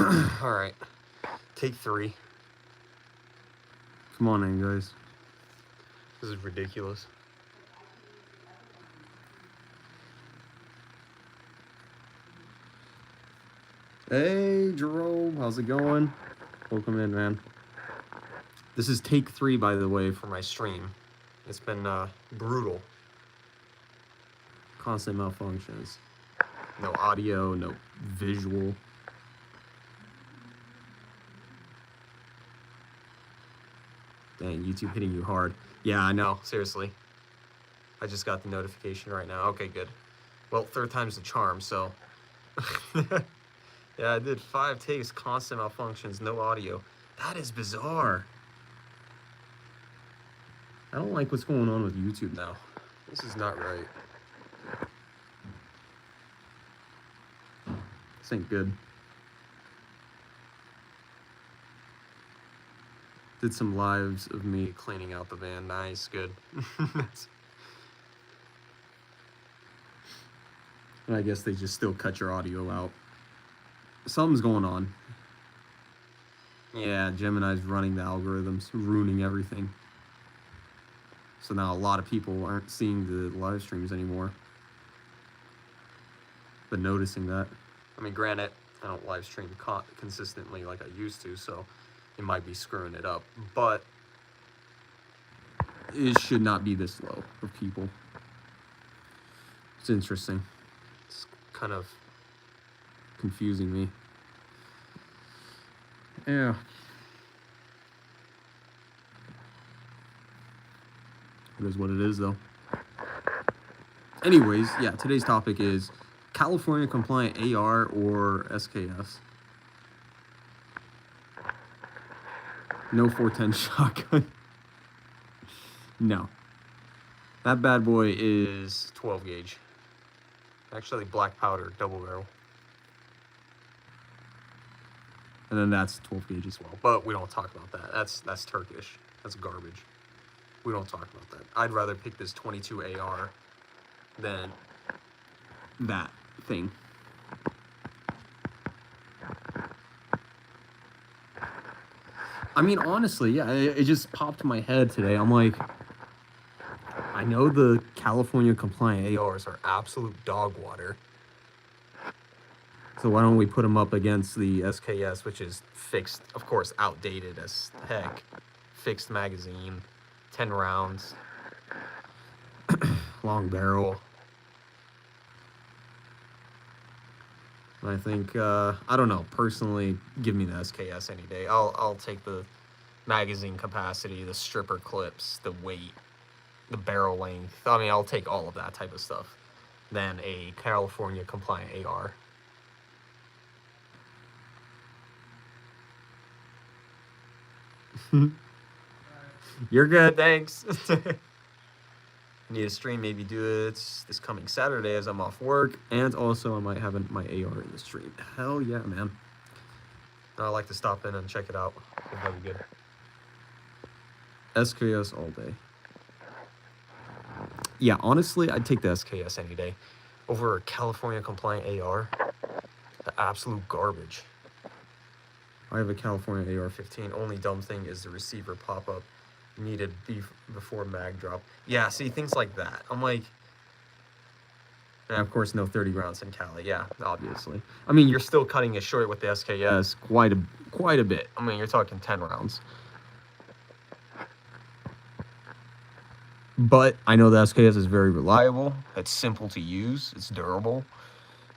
Alright. Take 3. Come on in, guys. This is ridiculous. Hey, Jerome. How's it going? Welcome in, man. This is take 3, by the way, For my stream. It's been brutal. constant malfunctions. No audio. Audio, no visual. Dang, YouTube hitting you hard. Yeah, I know. Seriously. I just got the notification right now. Okay, good. Well, 3rd time's the charm, so... Yeah, I did 5 takes, constant malfunctions, no audio. That is bizarre. I don't like what's going on with YouTube now. No, this is not right. This ain't good. Did some lives of me Cleaning out the van. Nice, good. and I guess they just still cut your audio out. Something's going on. Yeah, Gemini's running the algorithms, ruining everything. So now a lot of people aren't seeing the live streams anymore. But noticing that. I mean, granted, I don't live stream consistently like I used to, so it might be screwing it up. But it should not be this low for people. It's interesting. It's kind of confusing me. Yeah. It is what it is, though. Anyways, yeah, today's topic is California Compliant AR or SKS. No 410 shotgun. No. That bad boy is 12 gauge. Actually, black powder, double barrel. And then that's 12 gauge as well. But we don't talk about that. That's Turkish. That's garbage. We don't talk about that. I'd rather pick this 22 AR than that thing. I mean, honestly, yeah, it just popped in my head today. I'm like, I know the California Compliant ARs are absolute dog water. So why don't we put them up against the SKS, which is fixed, of course, outdated as heck. Fixed magazine, 10 rounds, long barrel. I think, I don't know, personally, give me the SKS any day. I'll take the magazine capacity, the stripper clips, the weight, the barrel length. I mean, I'll take all of that type of stuff than a California Compliant AR. You're good. Thanks. Need a stream, maybe do it this coming Saturday as I'm off work. And also I might have my AR in the stream. Hell yeah, man. I'd like to stop in and check it out. That'd be good. SKS all day. Yeah, honestly, I'd take the SKS any day over a California Compliant AR. The absolute garbage. I have a California AR-15. Only dumb thing is the receiver pop-up needed before mag drop. Yeah, see, things like that. I'm like... And of course, no 30 rounds in Cali. Yeah, obviously. I mean, you're still cutting it short with the SKS. Quite a bit. I mean, you're talking 10 rounds. But I know the SKS is very reliable. It's simple to use. It's durable.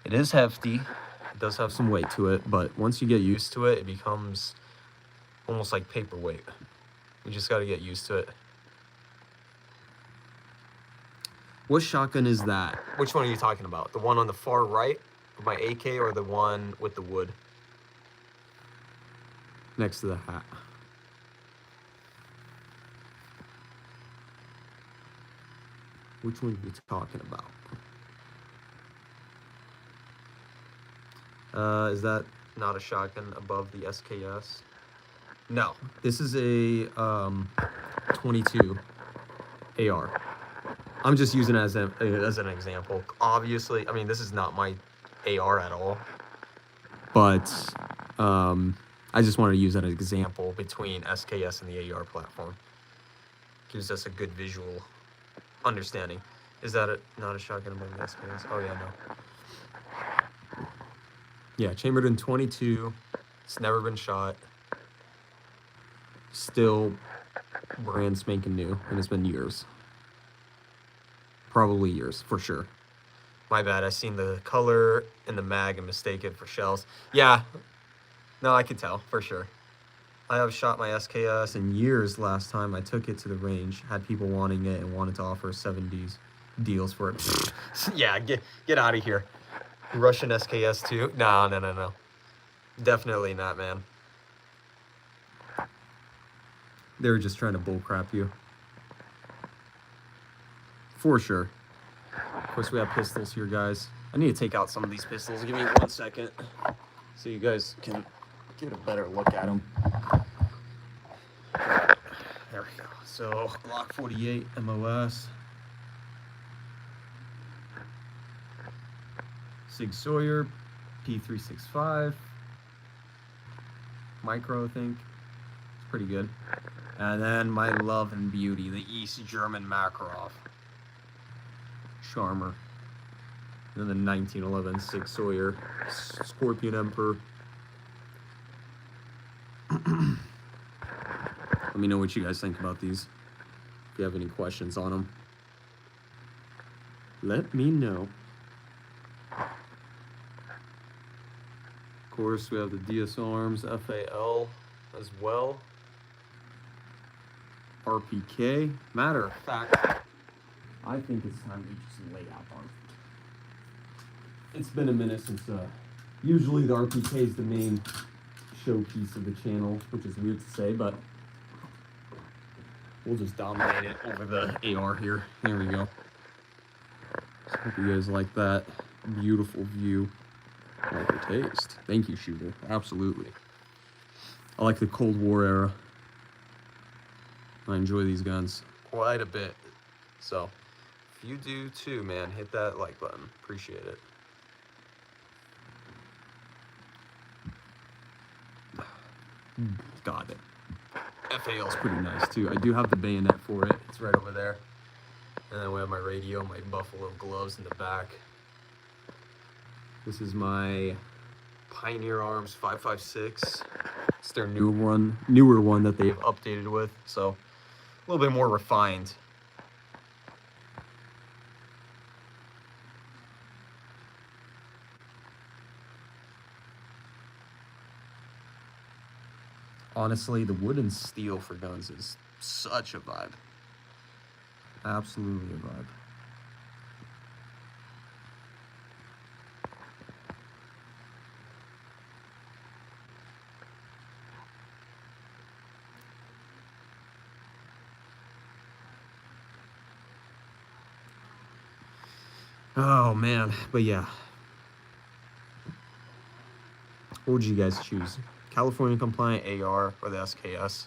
It is hefty. It does have some weight to it, but once you get used to it, it becomes almost like paperweight. You just got to get used to it. What shotgun is that? Which one are you talking about? The one on the far right of my AK or the one with the wood? Next to the hat. Which one are you talking about? Is that not a shotgun above the SKS? No. This is a 22 AR. I'm just using it as an example. Obviously, I mean, this is not my AR at all. But I just wanted to use that as an example. Example between SKS and the AR platform. Gives us a good visual understanding. Is that not a shotgun among the SKS? Oh yeah, no. Yeah, chambered in 22. It's never been shot. Still brand spanking new, and it's been years. Probably years, for sure. My bad, I seen the color in the mag and mistake it for shells. Yeah, no, I could tell, for sure. I have shot my SKS In years last time I took it to the range, had people wanting it and wanted to offer 7 deals for it. Yeah, get out of here. Russian SKS too? No. Definitely not, man. They were just trying to bullcrap you. For sure. Of course, we have pistols here, guys. I need to take out some of these pistols. Give me 1 second so you guys can get a better look at them. There we go. So, Glock 48 MOS. Sig Sauer P365. Micro, I think. It's pretty good. And then my love and beauty, the East German Makarov. Charmer. And then the 1911 Sig Sauer Scorpion Emperor. Let me know what you guys think about these. If you have any questions on them, let me know. Of course, we have the DS Arms FAL as well. RPK. Matter of fact, I think it's time to just lay out on. It's been a minute since usually the RPK is the main showpiece of the channel, which is weird to say, but we'll just dominate it over the AR here. There we go. So hope you guys like that beautiful view. I like your taste. Thank you, shooter. Absolutely. I like the Cold War era. I enjoy these guns. Quite a bit. So, if you do too, man, hit that like button. Appreciate it. Got it. FAL's Pretty nice too. I do have the bayonet for it. It's right over there. And then we have my radio, my buffalo gloves in the back. This is my Pioneer Arms 5.56. It's their newer one that they've Updated with, so a little bit more refined. Honestly, the wood and steel for guns is such a vibe. Absolutely a vibe. Oh man, but yeah. What would you guys choose? California Compliant AR or the SKS?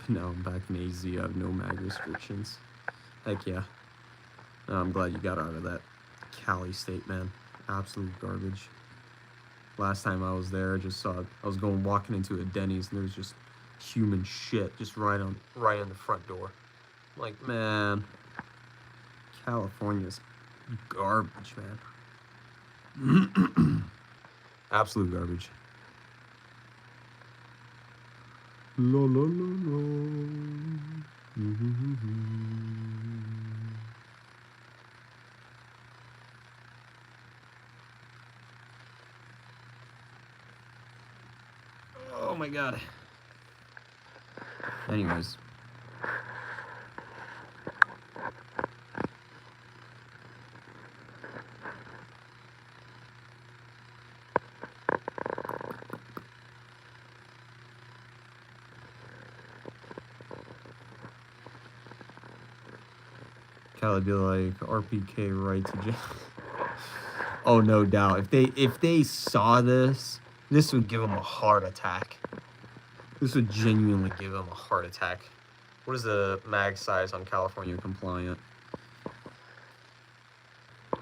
No, I'm back in AZ. I have no mag restrictions. Heck yeah. I'm glad you got out of that Cali state, man. Absolute garbage. Last time I was there, I just saw I was walking into a Denny's and there was just human shit just right on the front door. I'm like, man, California's garbage, man. Absolute garbage. La la la la. Oh my god. Anyways. Cali be like RPK right to jail. Oh, no doubt. If they saw this would give them a heart attack. This would genuinely give him a heart attack. What is the mag size on California compliant.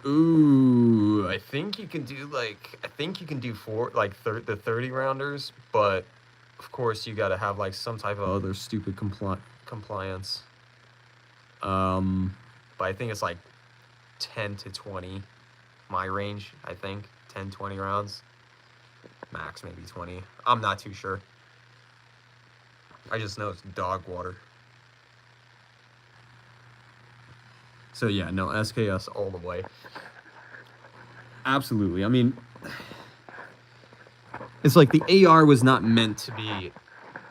Ooh, I think you can do the 30 rounders, but of course you got to have like some type of Other stupid compliance. Um, But I think it's like 10 to 20, my range. I think 10, 20 rounds, max maybe 20. I'm not too sure. I just know it's dog water. So yeah, no, SKS All the way. absolutely. I mean, it's like the AR was not meant to be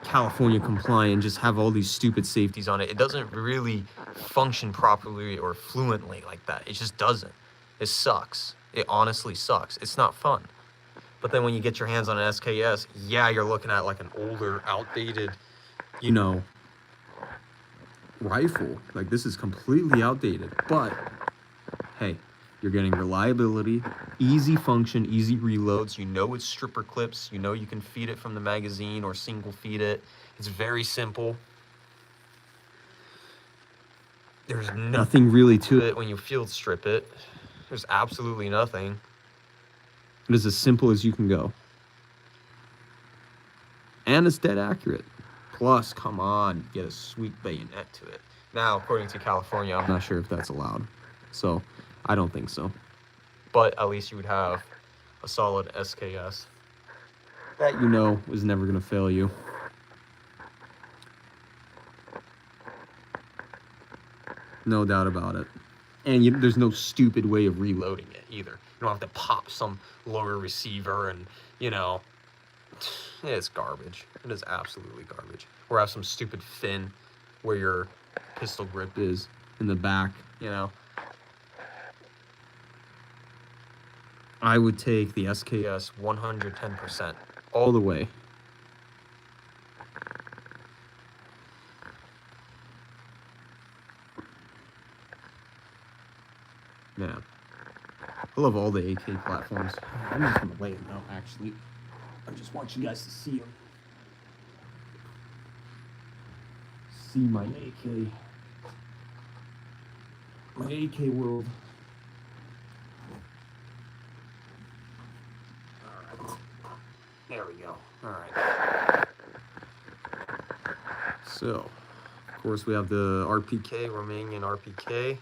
California compliant, just have all these stupid safeties On it. It doesn't really function properly or fluently like that. It just doesn't. It sucks. It honestly sucks. It's not fun. But then when you get your hands on an SKS, yeah, you're looking at like an older, outdated, you know, rifle. Like, this is completely outdated. But hey, you're getting reliability, easy function, easy reloads. You know it's stripper clips. You know you can feed it from the magazine or single feed it. It's very simple. There's nothing really to it when you field strip it. There's absolutely nothing. It is as simple as you can go. And it's dead accurate. Plus, come on, get a sweet bayonet to it. Now, according to California, I'm not sure if that's allowed. So, I don't think so. But at least you would have a solid SKS. That you know is never going to fail you. No doubt about it. And there's no stupid way of reloading it either. You don't have to pop some lower receiver and, it's garbage. It is absolutely garbage. Or have some stupid fin where your pistol grip is in the back, I would take the SKS 110% all the way. Yeah. I love all the AK platforms. I'm just going to lay them out, actually. I just want you guys to see them. See my AK. My AK world. Alright. There we go. Alright. So, of course, we have the RPK, Romanian RPK.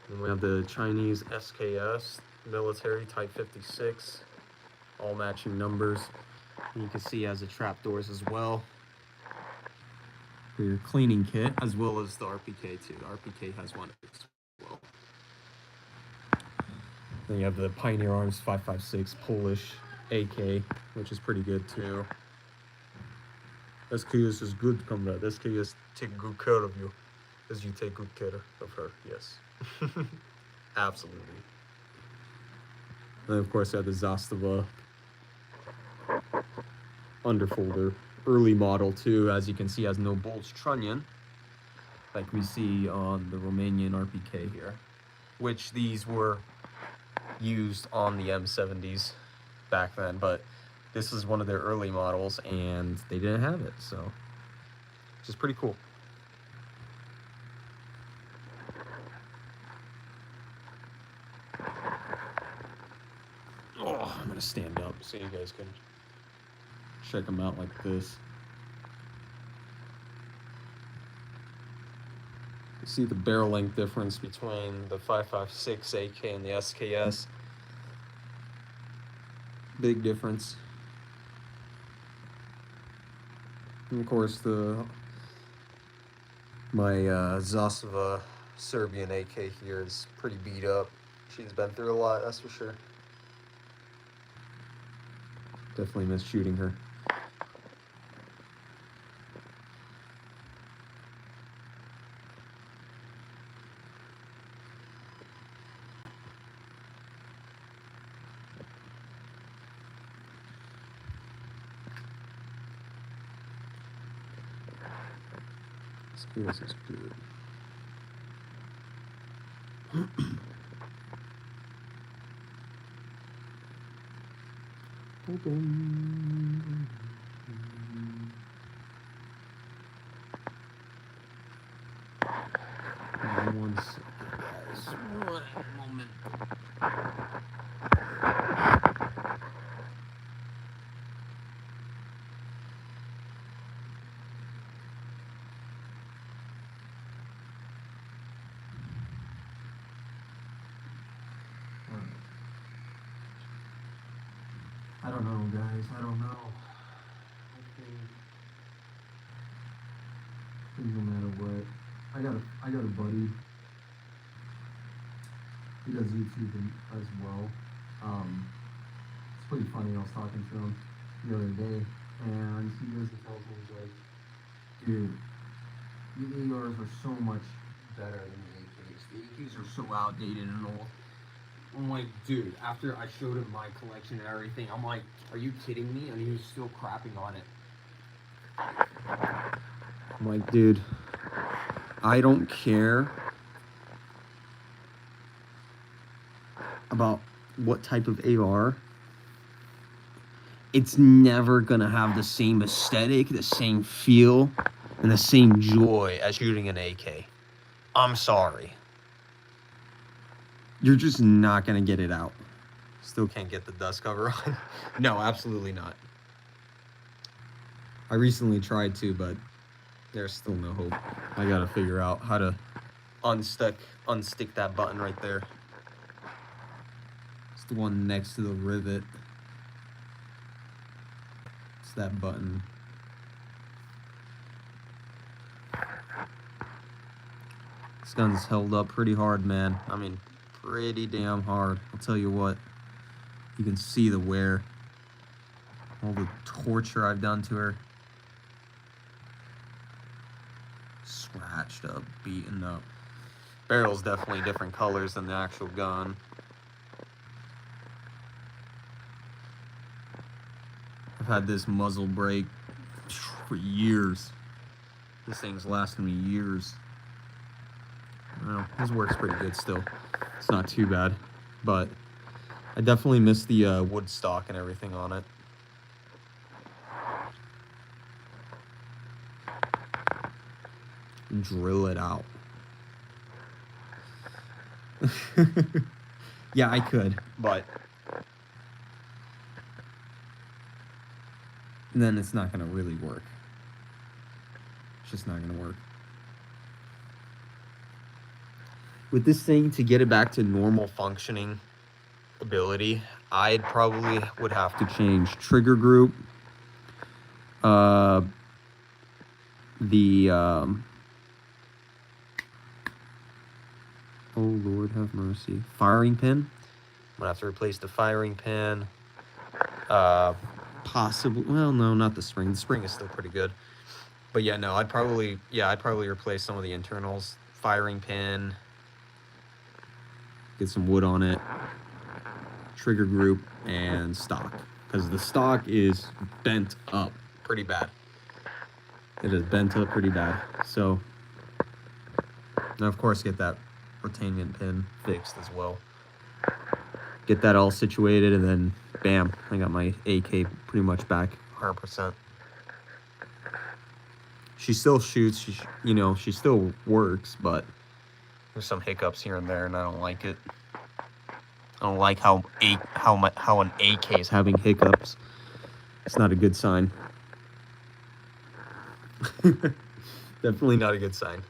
And we have the Chinese SKS, military Type 56. All matching numbers. And you can see it has the trapdoors as well for your cleaning kit, as well as the RPK too. The RPK has one as well. Then you have the Pioneer Arms 5.56 Polish AK, which is pretty good too. SKS is good, comrade. SKS take good care of you, as you take good care of her. Yes, absolutely. And then of course I have the Zastava underfolder, early model too. As you can see, has no bulge trunnion, like we see on the Romanian RPK here, which these were used on the M70s back then, but this is one of their early models and they didn't have it, so which is pretty cool. Oh, I'm gonna stand up so you guys can check them out like this. You see the barrel length difference between the 5.56 AK and the SKS. Big difference. And of course, my Zasava Serbian AK here is pretty beat up. She's been through a lot, that's for sure. Definitely miss shooting her. This is good. 1 second, guys. 1 moment. I don't know, guys. I don't know. I think no matter what, I got a buddy. He does YouTube as well. It's pretty funny. I was talking to him the other day, and he goes and tells me, he's like, dude, the ARs are so much better than the AKs. The AKs are so outdated and old. I'm like, dude, after I showed him my collection and everything, I'm like, are you kidding me? And he was still crapping on it. I'm like, dude, I don't care about what type of AR. It's never gonna have the same aesthetic, the same feel, and the same joy as shooting an AK. I'm sorry. You're just not gonna get it out. Still can't get the dust cover on. No, absolutely not. I recently tried to, but there's still no hope. I gotta figure out how to unstick that button right there. It's the one next to the rivet. It's that button. This gun's held up pretty hard, man. I mean, pretty damn hard. I'll tell you what. You can see the wear. All the torture I've done to her. Scratched up, beaten up. Barrel's definitely different colors than the actual gun. I've had this muzzle break for years. This thing's lasted me years. Well, this works pretty good still. It's not too bad, but I definitely miss the wood stock and everything on it. Drill it out. Yeah, I could, but then it's not gonna really work. It's just not gonna work. With this thing, to get it back to normal functioning ability, I'd probably would have to change trigger group, oh Lord have mercy, firing pin. I'm gonna have to replace the firing pin. Possibly, well, no, not the spring. The spring is still pretty good. But yeah, no, I'd probably replace some of the internals, firing pin, get some wood on it, trigger group, and stock. Because the stock is bent up pretty bad. It is bent up pretty bad. So, now of course get that retainment pin fixed as well. Get that all situated, and then bam, I got my AK pretty much back 100%. She still shoots, she still works, but there's some hiccups here and there, and I don't like it. I don't like how an AK is having hiccups. It's not a good sign. Definitely not a good sign.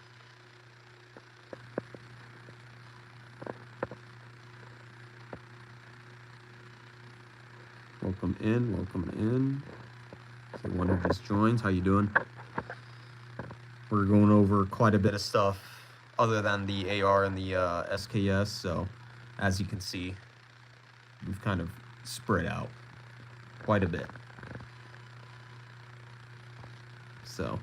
Welcome in, welcome in. Everyone who just joined, how you doing? We're going over quite a bit of stuff other than the AR and the SKS, so as you can see, we've kind of spread out quite a bit. So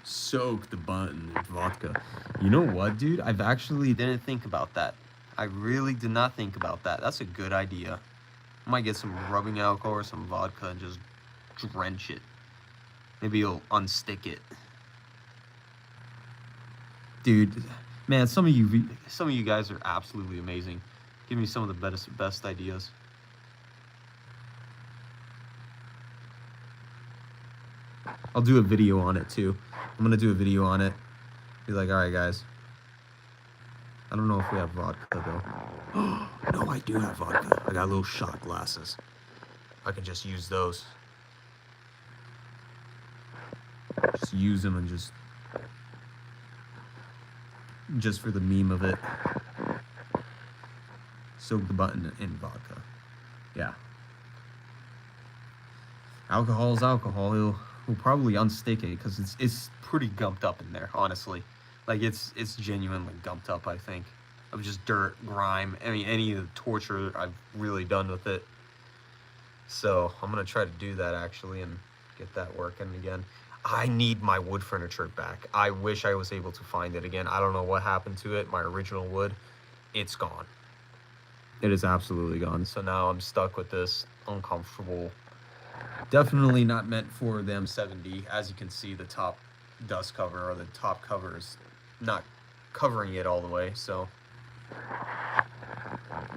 soak the button in vodka. You know what, dude? I've actually didn't think about that. I really did not think about that. That's a good idea. I might get some rubbing alcohol or some vodka and just drench it. Maybe you'll unstick it. Dude, man, some of you guys are absolutely amazing. Give me some of the best ideas. I'll do a video on it too. I'm gonna do a video on it. Be like, all right, guys. I don't know if we have vodka though. No, I do have vodka. I got little shot glasses. I can just use those. Just use them and just for the meme of it. Soak the button in vodka. Yeah. Alcohol is alcohol. He'll probably unstick it because it's pretty gumped up in there, honestly. Like it's genuinely gumped up, I think. Of just dirt, grime. I mean, any of the torture I've really done with it. So I'm gonna try to do that actually and get that working again. I need my wood furniture back. I wish I was able to find it again. I don't know what happened to it. My original wood, it's gone. It is absolutely gone. So now I'm stuck with this uncomfortable. Definitely not meant for the M70. As you can see, the top dust cover or the top cover is not covering it all the way. So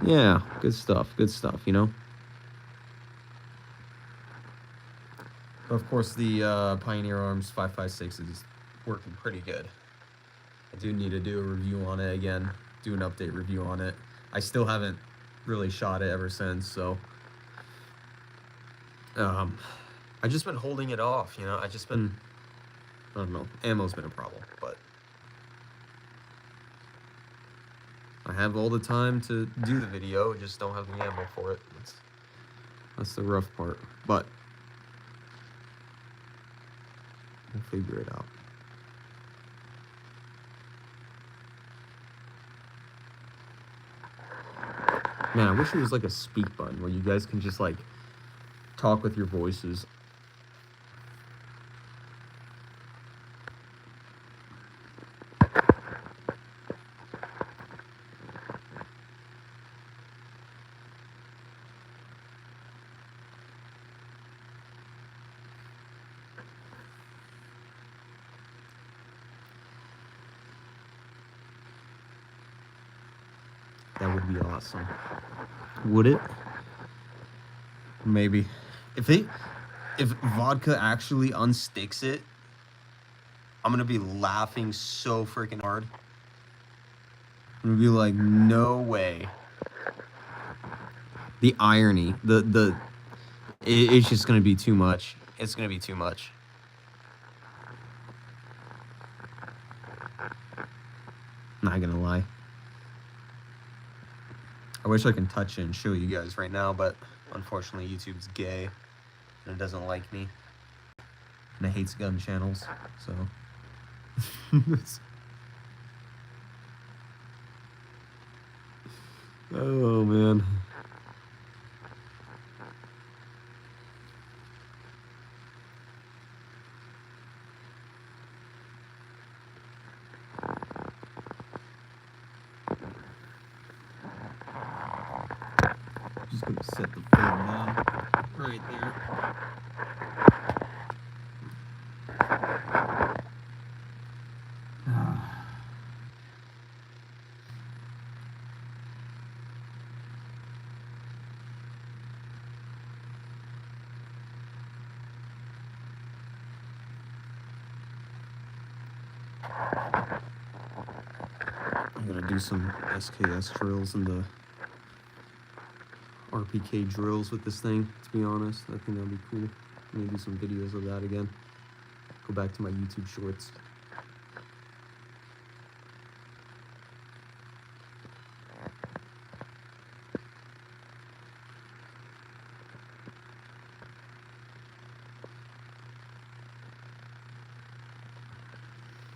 yeah, good stuff. Good stuff, you know. But of course, the Pioneer Arms 556 is working pretty good. I do need to do a review on it again, do an update review on it. I still haven't really shot it ever since, so I just been holding it off, you know. I just been, I don't know, ammo's been a problem, but I have all the time to do the video, just don't have the ammo for it. That's the rough part, but we'll figure it out. Man, I wish it was like a speak button where you guys can just like talk with your voices. That would be awesome. Would it? Maybe. If vodka actually unsticks it, I'm gonna be laughing so freaking hard. I'm gonna be like, no way. The irony, it's just gonna be too much. It's gonna be too much. Not gonna lie. I wish I can touch it and show you guys right now, but unfortunately YouTube's gay and it doesn't like me. And it hates gun channels, so. Oh man. Just gonna set the phone down right there. I'm gonna do some SKS drills and the RPK drills with this thing, to be honest. I think that'd be cool. I'm gonna do some videos of that again. Go back to my YouTube shorts.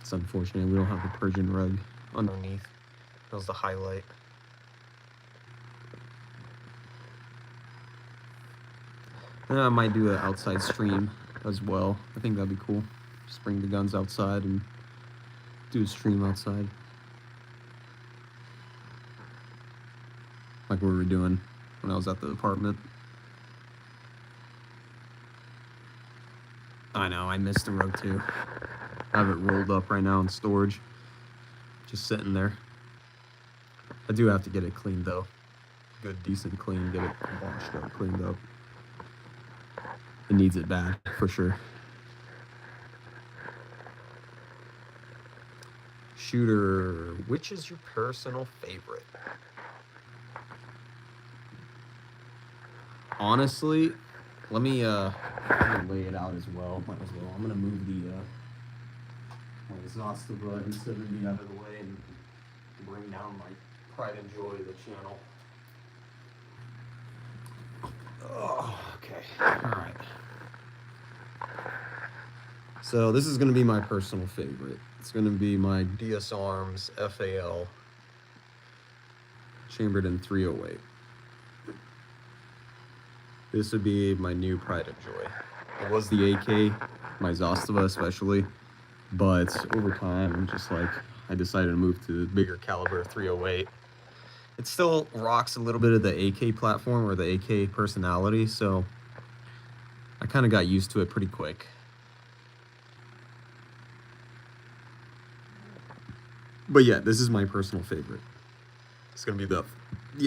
It's unfortunate we don't have the Persian rug underneath. That was the highlight. And I might do an outside stream as well. I think that'd be cool. Just bring the guns outside and do a stream outside. Like we were doing when I was at the apartment. I know, I missed the rug too. I have it rolled up right now in storage. Just sitting there. I do have to get it cleaned though. Good, decent clean. Get it washed up, cleaned up. It needs it bad, for sure. Shooter, which is your personal favorite? Honestly, let me lay it out as well. Might as well. I'm gonna move the my Zostava and 70 out of the way and bring down my pride and joy of the channel. Oh, okay. All right. So this is gonna be my personal favorite. It's gonna be my DS Arms FAL. chambered in 308. This would be my new pride and joy. It was the AK, my Zostava especially, but over time, just like I decided to move to the bigger caliber 308. It still rocks a little bit of the AK platform or the AK personality, so I kind of got used to it pretty quick. But yeah, this is my personal favorite. It's gonna be the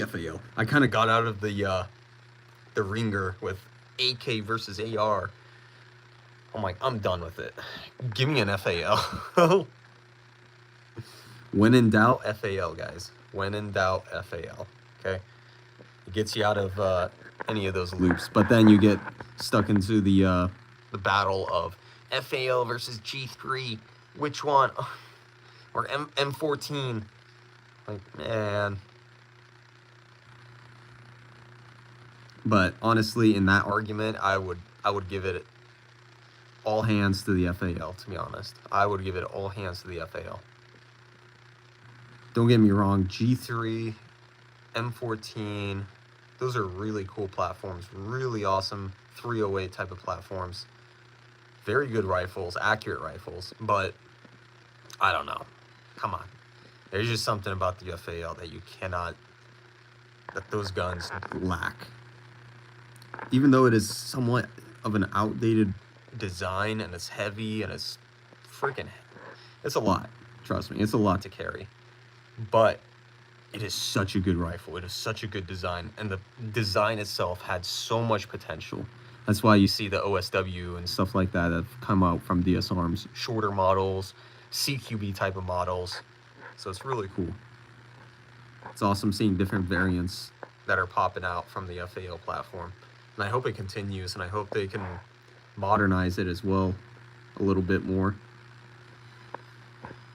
FAL. I kind of got out of the ringer with AK versus AR. I'm like, I'm done with it. Give me an FAL. When in doubt, FAL, guys. When in doubt, FAL. Okay? It gets you out of any of those loops. But then you get stuck into the battle of FAL versus G3. Which one? Or M14. Like, man. But honestly, in that argument, I would give it all hands to the FAL, to be honest. I would give it all hands to the FAL. Don't get me wrong, G3, M14, those are really cool platforms, really awesome 308 type of platforms. Very good rifles, accurate rifles, but I don't know. Come on. There's just something about the FAL that you cannot, that those guns lack. Even though it is somewhat of an outdated design and it's heavy and it's freaking, it's a lot. Trust me, it's a lot to carry. But it is such a good rifle. It is such a good design. And the design itself had so much potential. That's why you see the OSW and stuff like that have come out from DS Arms. Shorter models, CQB type of models. So it's really cool. It's awesome seeing different variants that are popping out from the FAL platform. And I hope it continues, and I hope they can modernize it as well a little bit more.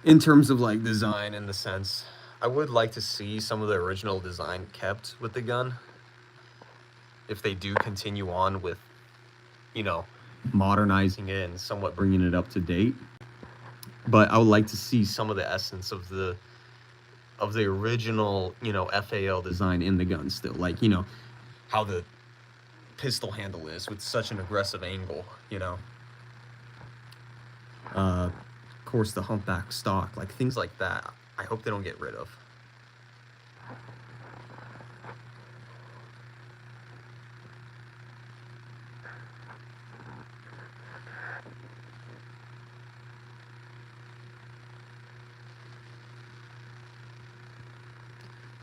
In terms of like design, in the sense, I would like to see some of the original design kept with the gun. If they do continue on with, you know, modernizing it and somewhat bringing it up to date. But I would like to see some of the essence of the original, you know, FAL design in the gun still. Like, you know, how the pistol handle is with such an aggressive angle, you know. Of course, the humpback stock, like things like that, I hope they don't get rid of.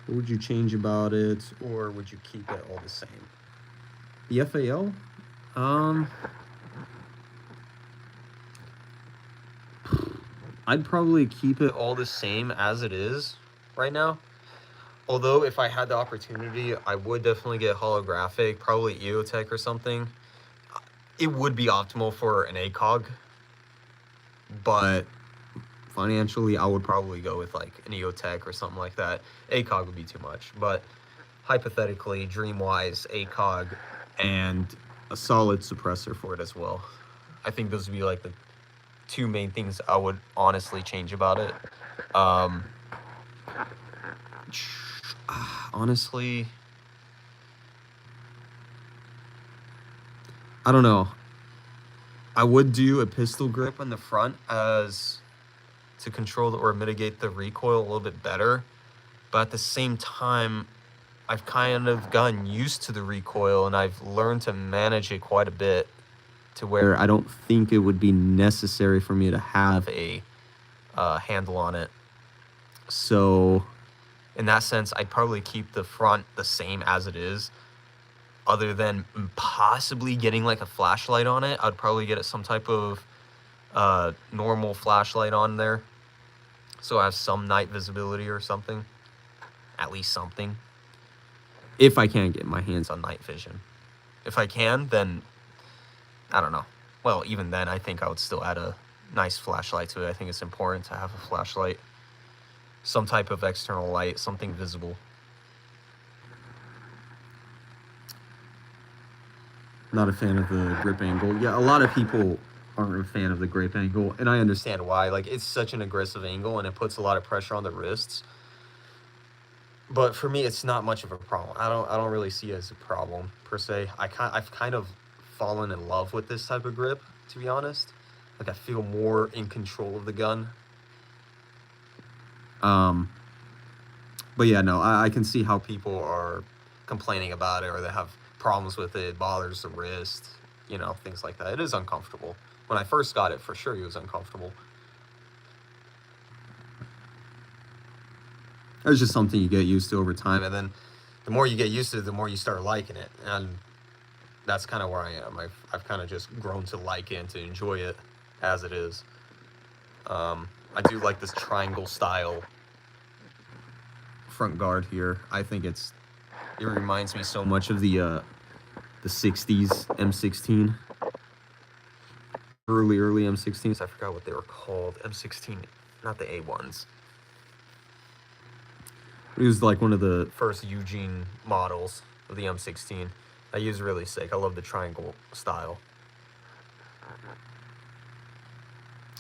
What would you change about it, or would you keep it all the same? The FAL? I'd probably keep it all the same as it is right now. Although, if I had the opportunity, I would definitely get holographic, probably EOTech or something. It would be optimal for an ACOG, but financially, I would probably go with like an EOTech or something like that. ACOG would be too much, but hypothetically, dream-wise, ACOG and a solid suppressor for it as well. I think those would be like the two main things I would honestly change about it. Honestly, I don't know. I would do a pistol grip on the front as to control or mitigate the recoil a little bit better, but at the same time, I've kind of gotten used to the recoil and I've learned to manage it quite a bit to where I don't think it would be necessary for me to have a handle on it. So in that sense, I'd probably keep the front the same as it is, other than possibly getting like a flashlight on it. I'd probably get some type of normal flashlight on there, so I have some night visibility or something. At least something. If I can get my hands On night vision. If I can, then I don't know. Well, even then, I think I would still add a nice flashlight to it. I think it's important to have a flashlight, some type of external light, something visible. Not a fan of the grip angle. Yeah, a lot of people aren't a fan of the grip angle, and I understand Why. Like, it's such an aggressive angle, and it puts a lot of pressure on the wrists. But for me, it's not much of a problem. I don't really see it as a problem per se. I've kind of fallen in love with this type of grip, to be honest. Like, I feel more in control of the gun. But yeah, no, I can see how People are complaining about it, or they have problems with it. It bothers the wrist, you know, things like that. It is uncomfortable. When I first got it, for sure, it was uncomfortable. it's just something you get used to over time. And then the more you get used to it, the more you start liking it. And that's kind of where I am. I've kind of just grown to like it and to enjoy it as it is. I do like this triangle style Front guard here, I think it reminds me so much of the 60s M16, early M16s. I forgot what they were called. M16, not the A1s. It was like one of the First Eugene models of the M16. That is really sick. I love the triangle style.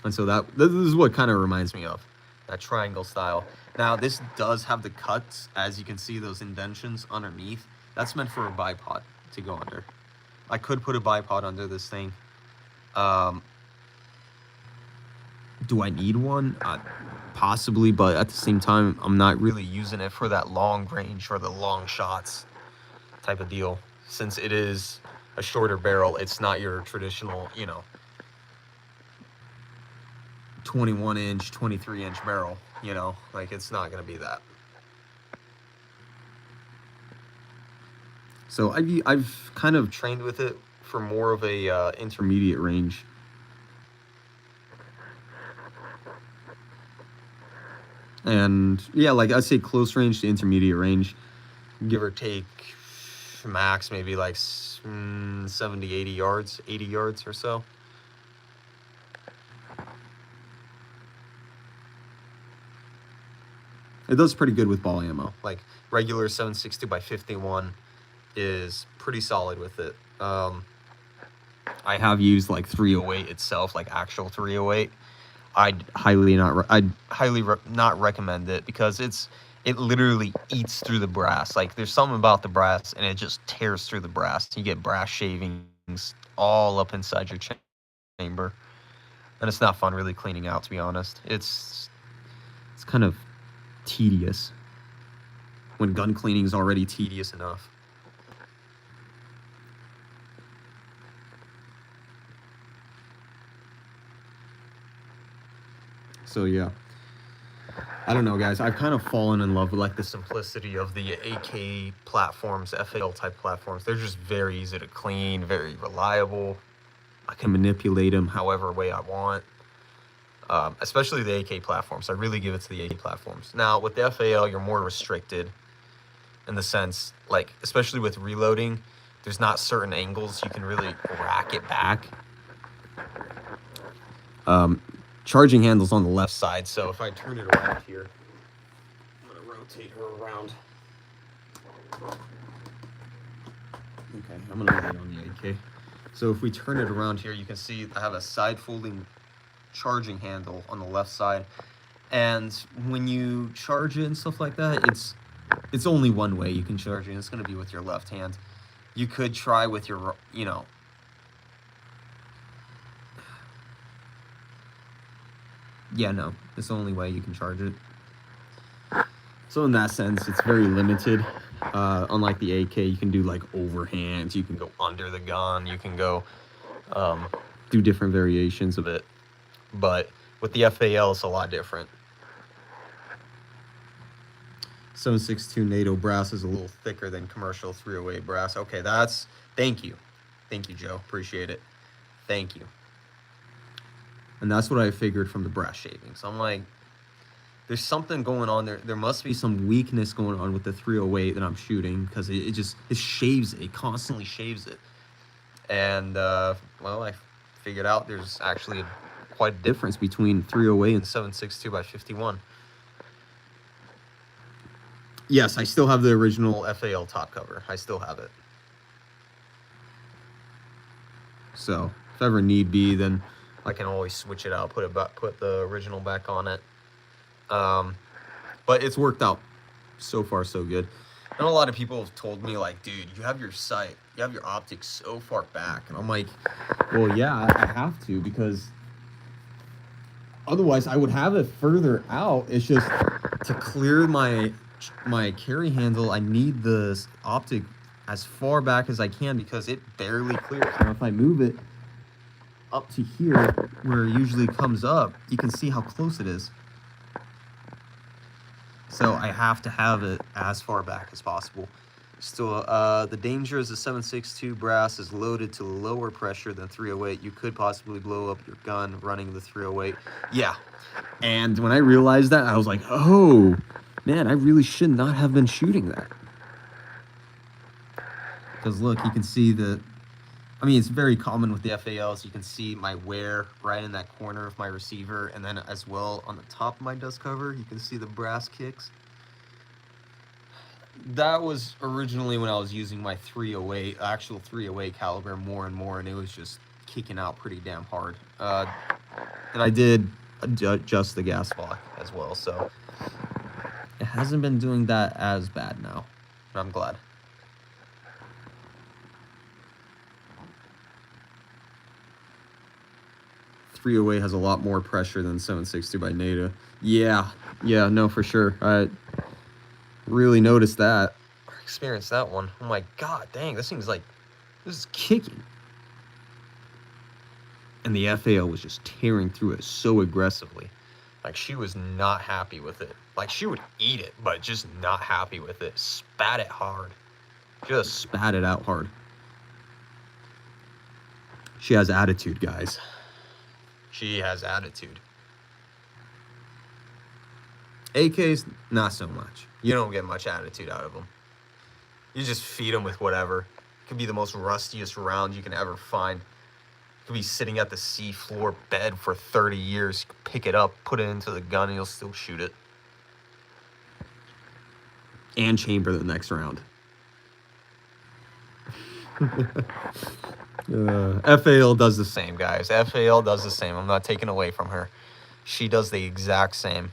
And so this is what kind of reminds me Of that triangle style. Now, this does have the cuts, as you can see, those indentions underneath. That's meant for a bipod to go under. I could put a bipod under this thing. Do I need one? Possibly, but at the same time, I'm not really Using it for that long range or the long shots type of deal. Since it is a shorter barrel, it's not your traditional, 21-inch, 23-inch barrel, like it's not going to be that. So I've kind of Trained with it for more of a intermediate range. And yeah, like I'd say close range to intermediate range, give or take max maybe like 70, 80 yards, 80 yards or so. It does pretty good with ball ammo. Like regular 7.62 by 51 is pretty solid with it. I have used like 308 itself, like actual 308. I'd highly not recommend it because it literally eats through the brass. Like there's something about the brass and it just tears through the brass. You get brass shavings all up inside your chamber, and it's not fun really cleaning out, to be honest. It's kind of tedious when gun cleaning is already tedious enough. So yeah, I don't know, guys. I've kind of fallen in love with like The simplicity of the AK platforms, FAL type platforms. They're just very easy to clean, very reliable. I can manipulate them however way I want. Especially the AK platforms. I really give it to the AK platforms. Now, with the FAL, you're more restricted in the sense, like, especially with reloading, there's not certain angles you can really rack it back. Charging handle's on the left Side, so if I turn it around here, I'm going to rotate her around. Okay, I'm gonna lay on the AK. So if we turn it around Here you can see I have a side folding charging handle on the left side, and when you charge it and stuff like that, it's only one way you can charge it, and it's going to be with your left hand. You could try with your, yeah, no, it's the only way you can charge it. So in that sense, it's very limited. Unlike the AK, you can do like overhands, you can go under the gun, you can go do different variations of it. But with the FAL, it's a lot different. 7.62 NATO brass is a little Thicker than commercial 308 brass. Okay, thank you. Thank you, Joe. Appreciate it. Thank you. And that's what I figured from the brass Shavings. I'm like, there's something going on there. There must be some weakness going on with the 308 that I'm shooting, because it shaves it. It constantly shaves it. And well, I figured out there's actually quite a difference between 308 and 7.62 by 51. Yes, I still have the original FAL top cover. I still have it. So if ever need be, then I can always switch it out, put the original back on it. But it's worked out so far so good. And a lot of people have told me, like, dude, you have your sight, you have your optics so far back. And I'm like, well, yeah, I have to, because otherwise I would have it further out. It's just to clear my carry handle, I need the optic as far back as I can, because it barely clears. Now if I move it up to here, where it usually comes up, you can see how close it is. So I have to have it as far back as possible. Still, the danger is the 7.62 brass is loaded to lower pressure than 308. You could possibly blow up your gun running the 308. Yeah. And when I realized that, I was like, oh, man, I really should not have been shooting that. Because look, you can see I mean, it's very common with the FALs. You can see my wear right in that corner of my receiver. And then as well on the top of my dust cover, you can see the brass kicks. That was originally when I was using my 308, actual 308 caliber more and more, and it was just kicking out pretty damn hard. And I did adjust the gas block as well, so it hasn't been doing that as bad now. And I'm glad. .308 has a lot more pressure than 7.62 by NATO. Yeah, no, for sure. I really noticed that. I experienced that one. I'm like, God dang, this is kicking. And the FAL was just tearing through it so aggressively. Like, she was not happy with it. Like, she would eat it, but just not happy with it. Spat it hard. Just spat it out hard. She has attitude, guys. She has attitude. AKs, not so much. You don't get much attitude out of them. You just feed them with whatever. It could be the most rustiest round you can ever find. It could be sitting at the seafloor bed for 30 years. You can pick it up, put it into the gun, and you'll still shoot it. And chamber the next round. FAL does the same, guys. FAL does the same. I'm not taking away from her. She does the exact same.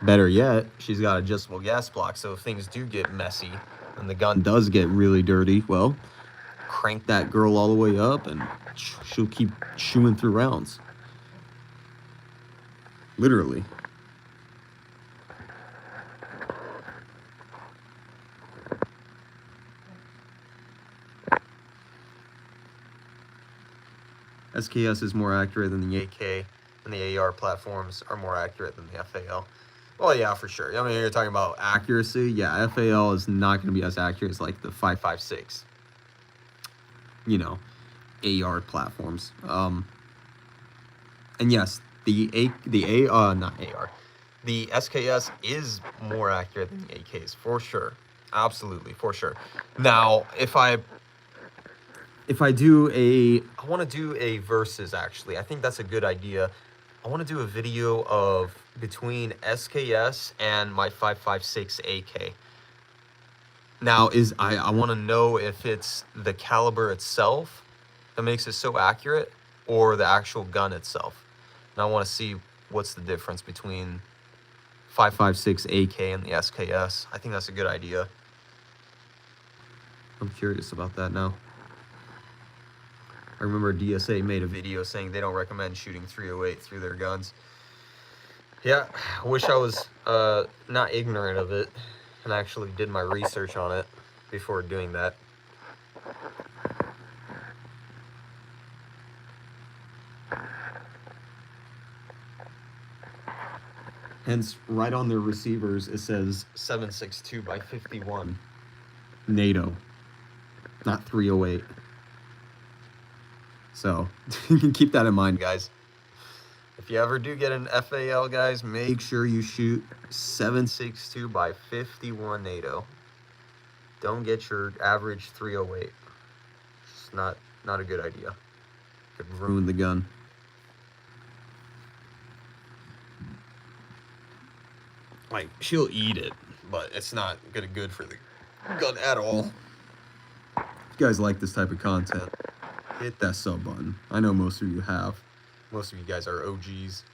Better yet, she's got adjustable gas block, so if things do get messy and the gun does get really dirty, well, crank that girl all the way up and she'll keep chewing through rounds. Literally. SKS is more accurate than the AK, and the AR platforms are more accurate than the FAL. Well, yeah, for sure. I mean, you're talking about accuracy. Yeah, FAL is not going to be as accurate as like the 5.56, AR platforms. And yes, the SKS is more accurate than the AKs, for sure. Absolutely, for sure. Now, if I want to do a versus, actually. I think that's a good idea. I want to do a video of between SKS and my 5.56 AK. Now, I want to know if it's the caliber itself that makes it so accurate or the actual gun itself. And I want to see what's the difference between 5.56 AK and the SKS. I think that's a good idea. I'm curious about that now. I remember DSA made a video saying they don't recommend shooting 308 through their guns. Yeah, I wish I was not ignorant of it and actually did my research on it before doing that. Hence, right on their receivers, it says 7.62 by 51. NATO, not 308. So, you can keep that in mind, guys. If you ever do get an FAL, guys, make sure you shoot 7.62 by 51 NATO. Don't get your average 308. It's not a good idea. Could ruin the gun. Like, she'll eat it, but it's not good for the gun at all. If you guys like this type of content, hit that sub button. I know most of you have. Most of you guys are OGs.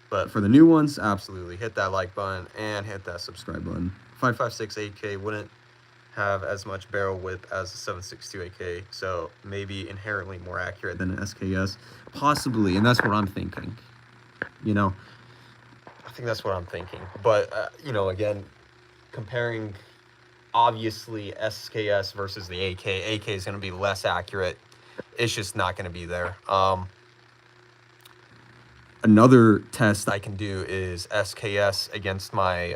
But For the new ones, absolutely, hit that like button and hit that subscribe button. 5.56 AK wouldn't have as much barrel width as the 7.62 AK, so maybe inherently more accurate than an SKS, possibly, and that's what I'm thinking. You know, I think that's what I'm thinking. But you know, again, comparing obviously SKS versus the AK, AK is going to be less accurate. It's just not going to be there. Another test I can do is SKS against my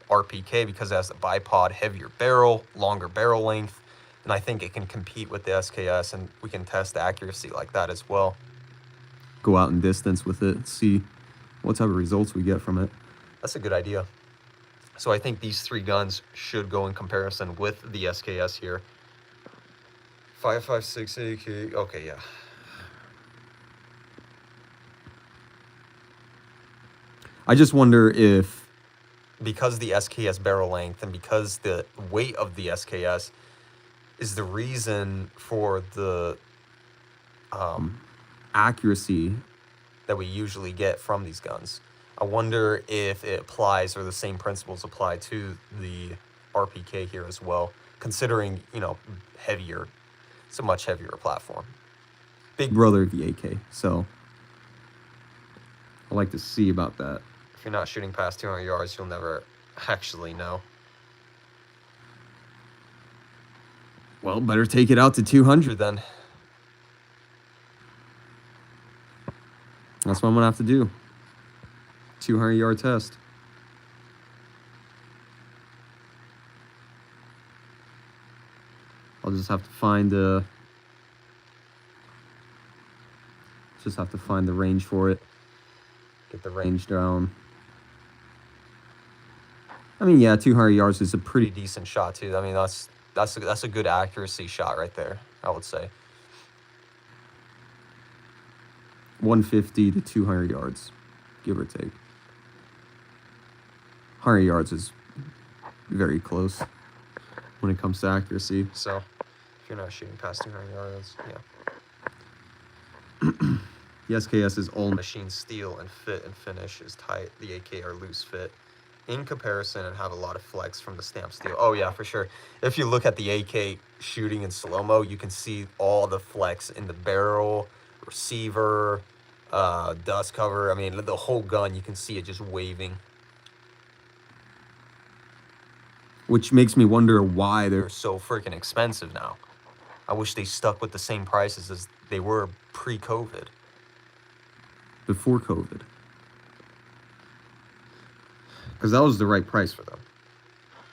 RPK because it has a bipod, heavier barrel, longer barrel length, and I think it can compete with the SKS, and we can test the accuracy like that as well. Go out in distance with it, see what type of results we get from it. That's a good idea. So I think these three guns should go in comparison with the SKS here. 5.56 AK, okay, yeah. I just wonder if, because the SKS barrel length and because the weight of the SKS is the reason for the accuracy that we usually get from these guns. I wonder if it applies, or the same principles apply to the RPK here as well, considering, you know, heavier, it's a much heavier platform. Big brother of the AK, so I like to see about that. If you're not shooting past 200 yards, you'll never actually know. Well, better take it out to 200 then. That's what I'm gonna have to do. 200-yard test. I'll just have to find the range for it. Get the range down. I mean, yeah, 200 yards is a pretty decent shot too. I mean, that's a good accuracy shot right there, I would say. 150 to 200 yards, give or take. 100 yards is very close when it comes to accuracy. So, if you're not shooting past 200 yards, yeah. The SKS is all machine steel and fit and finish is tight. The AK are loose fit in comparison and have a lot of flex from the stamp steel. Oh yeah, for sure. If you look at the AK shooting in slow-mo, you can see all the flex in the barrel, receiver, dust cover. I mean, the whole gun, you can see it just waving. Which makes me wonder why They're so freaking expensive now. I wish they stuck with the same prices as they were pre-COVID. Before COVID. Because that was the right price for them.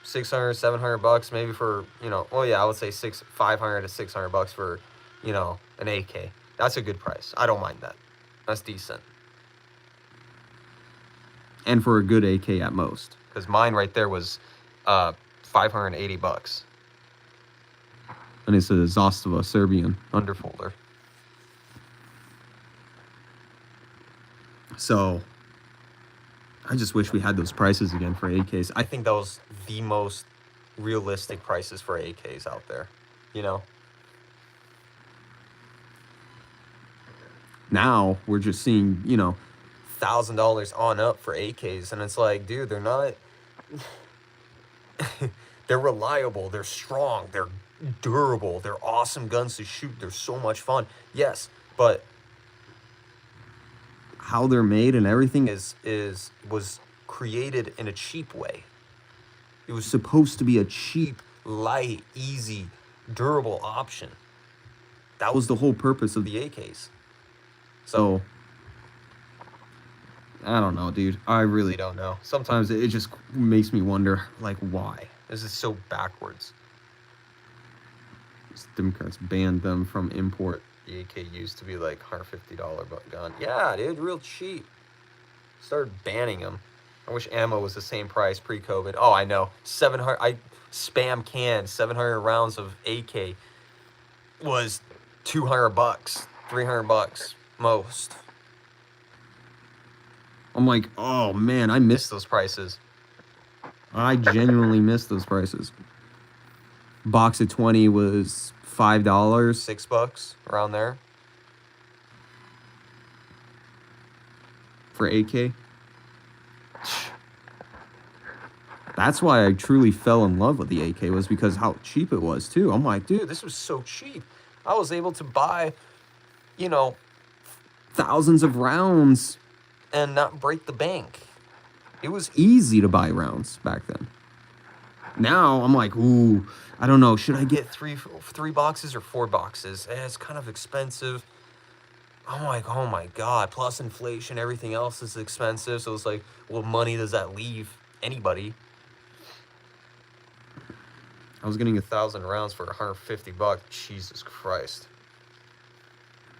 600, 700 bucks maybe for, you know, well, yeah, I would say 500 to 600 bucks for, you know, an AK. That's a good price. I don't mind that. That's decent. And for a good AK at most. Because mine right there was 580 bucks. And it's a Zastava Serbian underfolder. So, I just wish we had those prices again for AKs. I think that was the most realistic prices for AKs out there, you know? Now, we're just seeing, you know, $1,000 on up for AKs, and it's like, dude, they're not... They're reliable, they're strong, they're durable, they're awesome guns to shoot, they're so much fun. Yes, but... how they're made and everything was created in a cheap way. It was supposed to be a cheap, light, easy, durable option. That was the whole purpose of the AKs. So, I don't know, dude. I really don't know. Sometimes it just makes me wonder, like, why? This is so backwards. Democrats banned them from import. The AK used to be like $150 gun. Yeah, dude, real cheap. Started banning them. I wish ammo was the same price pre-COVID. Oh, I know. 700. I spam canned 700 rounds of AK was $200, $300 most. I'm like, oh man, I Miss missed those prices. I genuinely missed those prices. Box of 20 was $5. $6 around there. For AK. That's why I truly fell in love with the AK, was because how cheap it was too. I'm like, dude, Dude, this was so cheap. I was able to buy, you know, thousands of rounds. and not break the bank. It was Easy to buy rounds back then. Now I'm like, ooh, I don't know. Should I get get three boxes or 4 boxes. It's kind of expensive. I'm like, oh my god. Plus inflation, everything else is expensive. So it's like, what money does that leave anybody? I was getting 1,000 rounds for $150. Jesus Christ.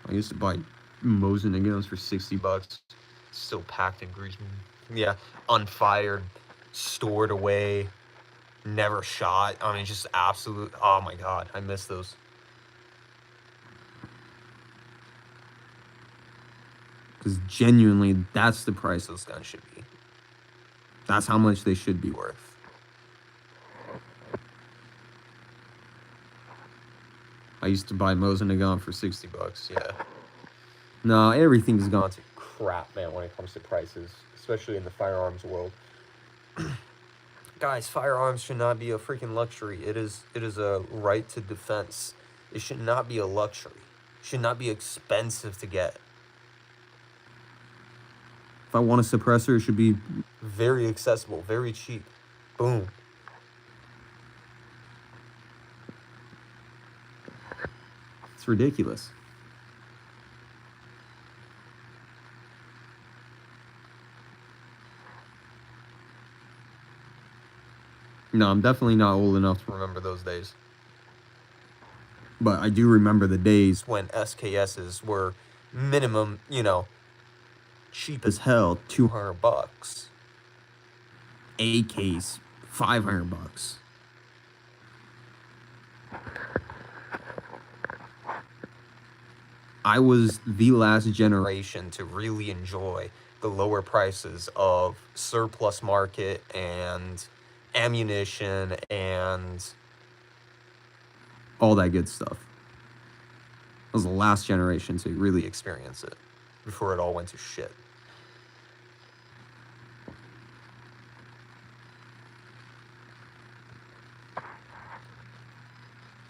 I used to buy Mosin and guns for $60. Still packed in grease. Yeah, unfired, stored away, never shot. I mean, just absolute. Oh my god, I miss those. Because genuinely, that's the price. Those guns should be That's how much they should be worth. worth. I used to buy Mosin and gun for $60. Yeah. No, everything's gone. Gone to crap, man, when it comes to prices, especially in the firearms world. Guys, firearms should not be a freaking luxury. It is a right to defense. It should not be a luxury. It should not be expensive to get. If I want a suppressor, it should be Very accessible, very cheap. Boom. It's ridiculous. No, I'm definitely not old enough to Remember those days but I do remember the days when SKSs were minimum, cheap as hell, $200. AKs, $500. I was the last generation To really enjoy the lower prices of surplus market and ammunition and all that good stuff. I was the last generation to really experience it before it all went to shit.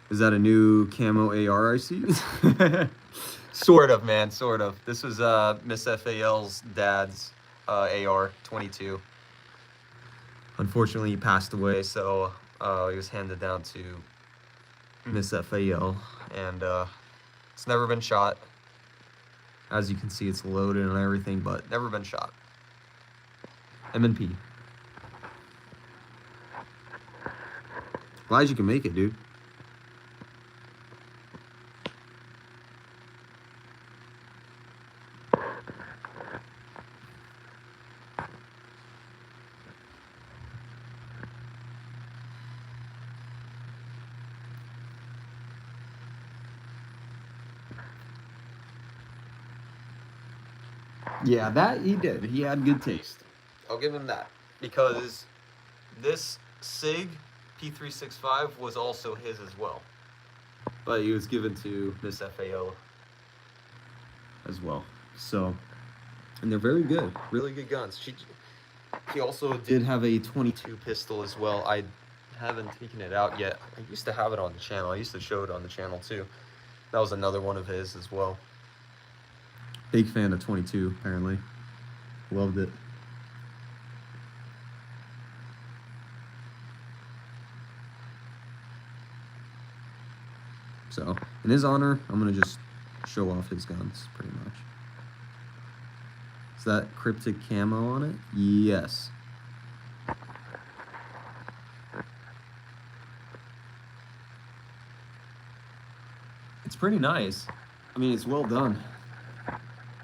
Is that a new camo AR I see? Sort of, man, sort of. This was Miss FAL's dad's AR-22. Unfortunately, he passed away, so he was handed down to Miss FAL. and it's never been shot. As you can see, it's loaded and everything, but Never been shot. M&P. Glad you can make it, dude. Yeah, that he did. He had good taste. I'll give him that, because this SIG P365 was also his as well. But he was given to Miss FAL. as well. So, and they're very good. Really good guns. She also did have a 22 pistol as well. I haven't taken it out yet. I used to have it on the channel. I used to show it on the channel too. That was another one of his as well. Big fan of 22, apparently. Loved it. So, in his honor, I'm going to just show off his guns, pretty much. Is that cryptic camo on it? Yes. It's pretty nice. I mean, it's well done.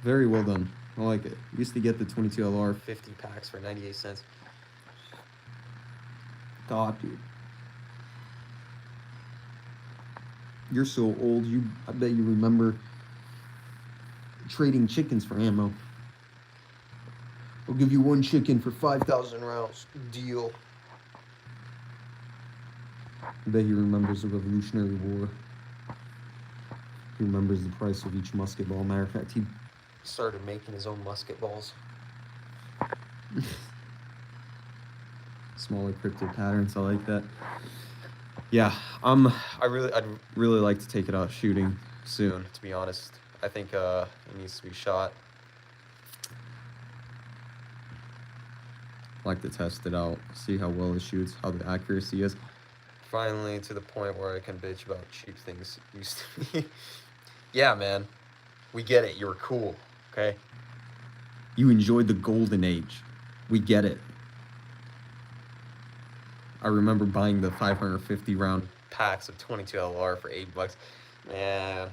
Very well done. I like it. Used to get the 22 LR 50 packs for 98 cents. God, dude. You're so old, I bet you remember trading chickens for ammo. I'll give you one chicken for 5,000 rounds. Deal. I bet he remembers the Revolutionary War. He remembers the price of each musket ball. Matter of fact, he started making his own musket balls. Smaller cryptid patterns, I like that. Yeah, I'd really like to take it out shooting soon, to be honest. I think it needs to be shot. I'd like to test it out, see how well it shoots, how the accuracy is. Finally to the point where I can bitch about cheap things used to be. Yeah, man. We get it. You were cool, okay? You enjoyed the golden age. We get it. I remember buying the 550 round packs of 22 LR for $8. Man.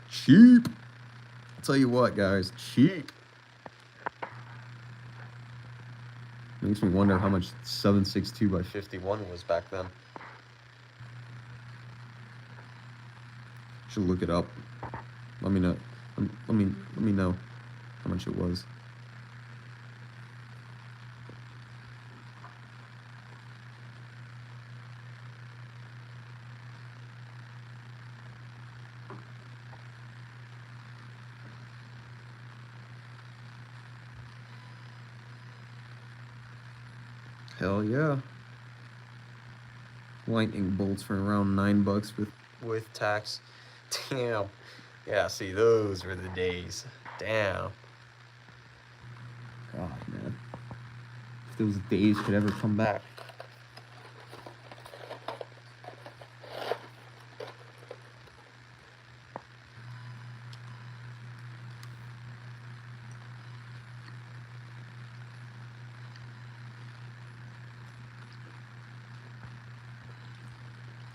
Cheap. I'll tell you what, guys. Cheap. Makes me wonder how much 7.62 by 51 was back then. Should look it up. Let me know. Let me know how much it was. Hell yeah. Lightning bolts for around $9 with tax. Damn. Yeah, see, those were the days. Damn. God, man. If those days could ever come back.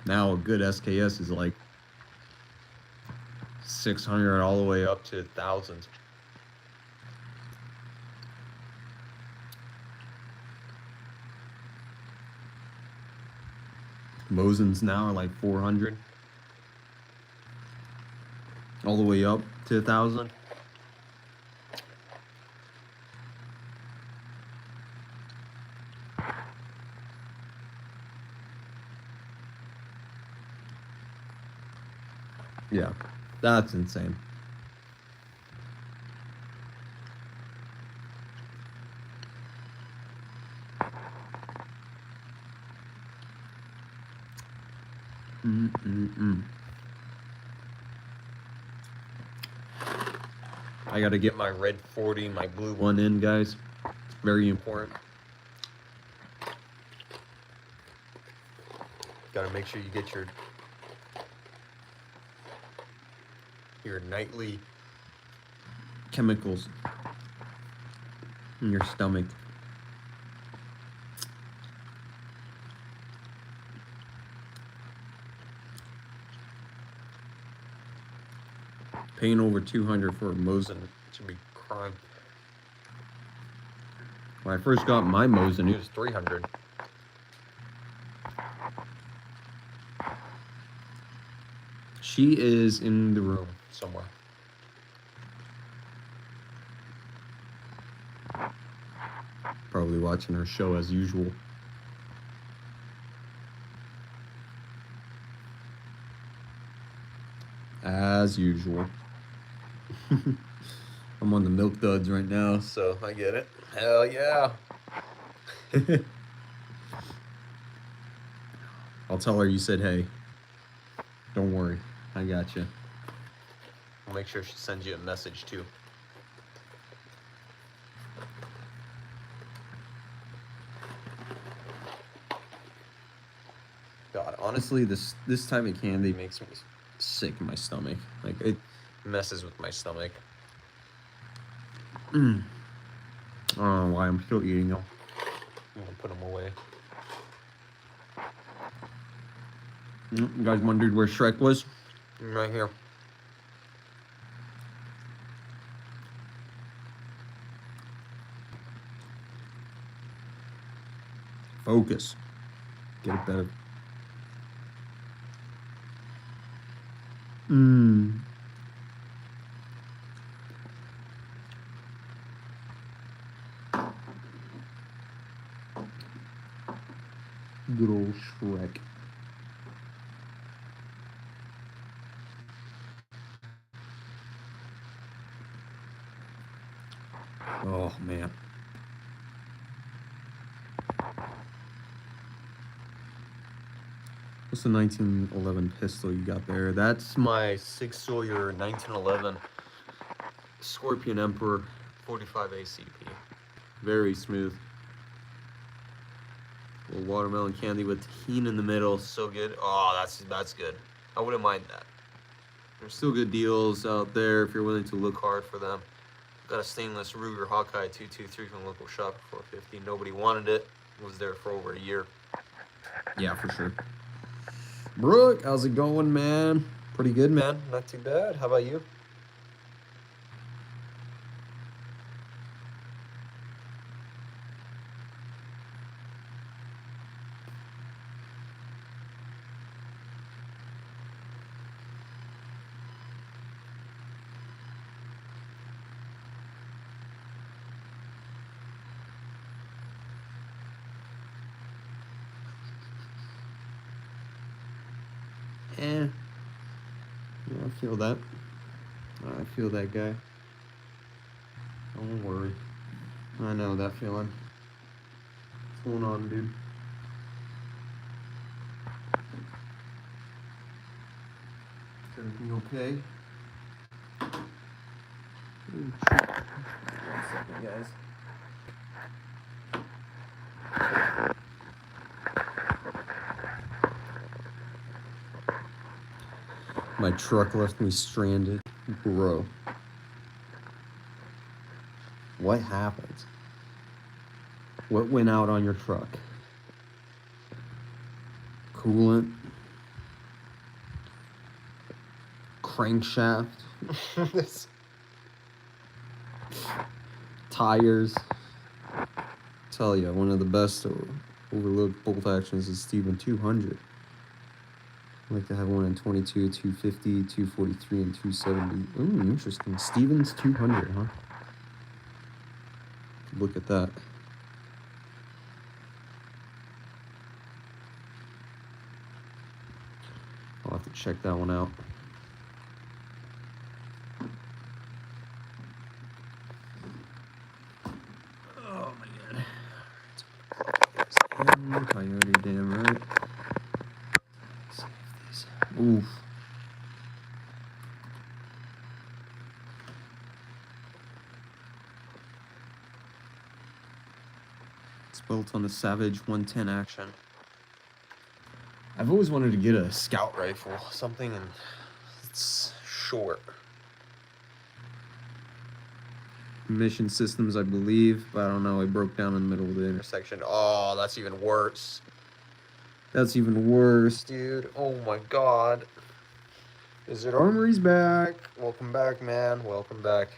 Now a good SKS is like 600 all the way up to thousands. Mosins now are like 400. All the way up to 1,000. Yeah, that's insane. I gotta get my red 40 and my blue one in, guys. It's very important. Gotta make sure you get your nightly chemicals in your stomach. Paying over 200 for a Mosin should be crime. When I first got my Mosin, it was 300. She is in the room somewhere. Probably watching her show as usual. As usual. I'm on the milk duds right now, so I get it. Hell yeah. I'll tell her you said hey. Don't worry, I got you. I'll make sure she sends you a message too. God, honestly, this type of candy makes me sick in my stomach. Like, it messes with my stomach. I don't know why I'm still eating them. I'm gonna put them away. You guys wondered where Shrek was? Right here. Focus. Get it better. Mmm. Good old Shrek. Oh, man. What's the 1911 pistol you got there? That's my 6 Sawyer 1911 Scorpion Emperor 45 ACP. Very smooth. A little watermelon candy with tahini in the middle. So good. Oh, that's good. I wouldn't mind that. There's still good deals out there if you're willing to look hard for them. Got a stainless Ruger Hawkeye 223 from the local shop for $450. Nobody wanted it. It was there for over a year. Yeah, for sure. Brooke, how's it going, man? Pretty good, man. Not too bad. How about you? Yeah, I feel that. I feel that guy. Don't worry. I know that feeling. What's going on, dude? Is everything okay? Ooh, shit. 1 second, guys. My truck left me stranded. Bro. What happened? What went out on your truck? Coolant? Crankshaft? Tires? Tell you, one of the best overlooked bolt actions is Steven 200. I like to have one in 22, 250, 243, and 270. Ooh, interesting. Stevens 200, huh? Look at that. I'll have to check that one out. Oh my god. Coyote, damn right. Save these. Oof. It's built on the Savage 110 action. I've always wanted to get a scout rifle, something, and it's short. Mission systems, I believe, but I don't know. It broke down in the middle of the intersection. Oh, that's even worse. That's even worse, dude. Oh my god. Is it Armory's back? Welcome back, man. Welcome back.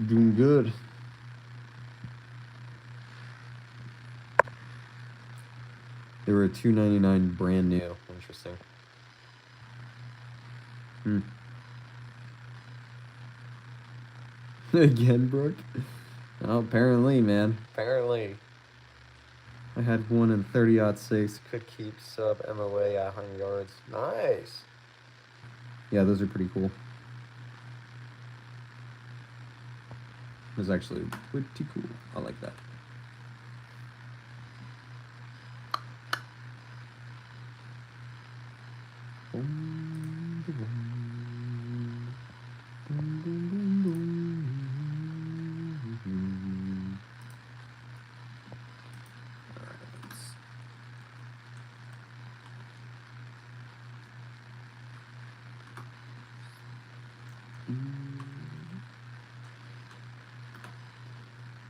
Doing good. They were $299 brand new. Interesting. Again, Brooke? Oh, apparently, man. Apparently. I had one in 30-06. Could keep sub MOA at 100 yards. Nice. Yeah, those are pretty cool. It was actually pretty cool. I like that.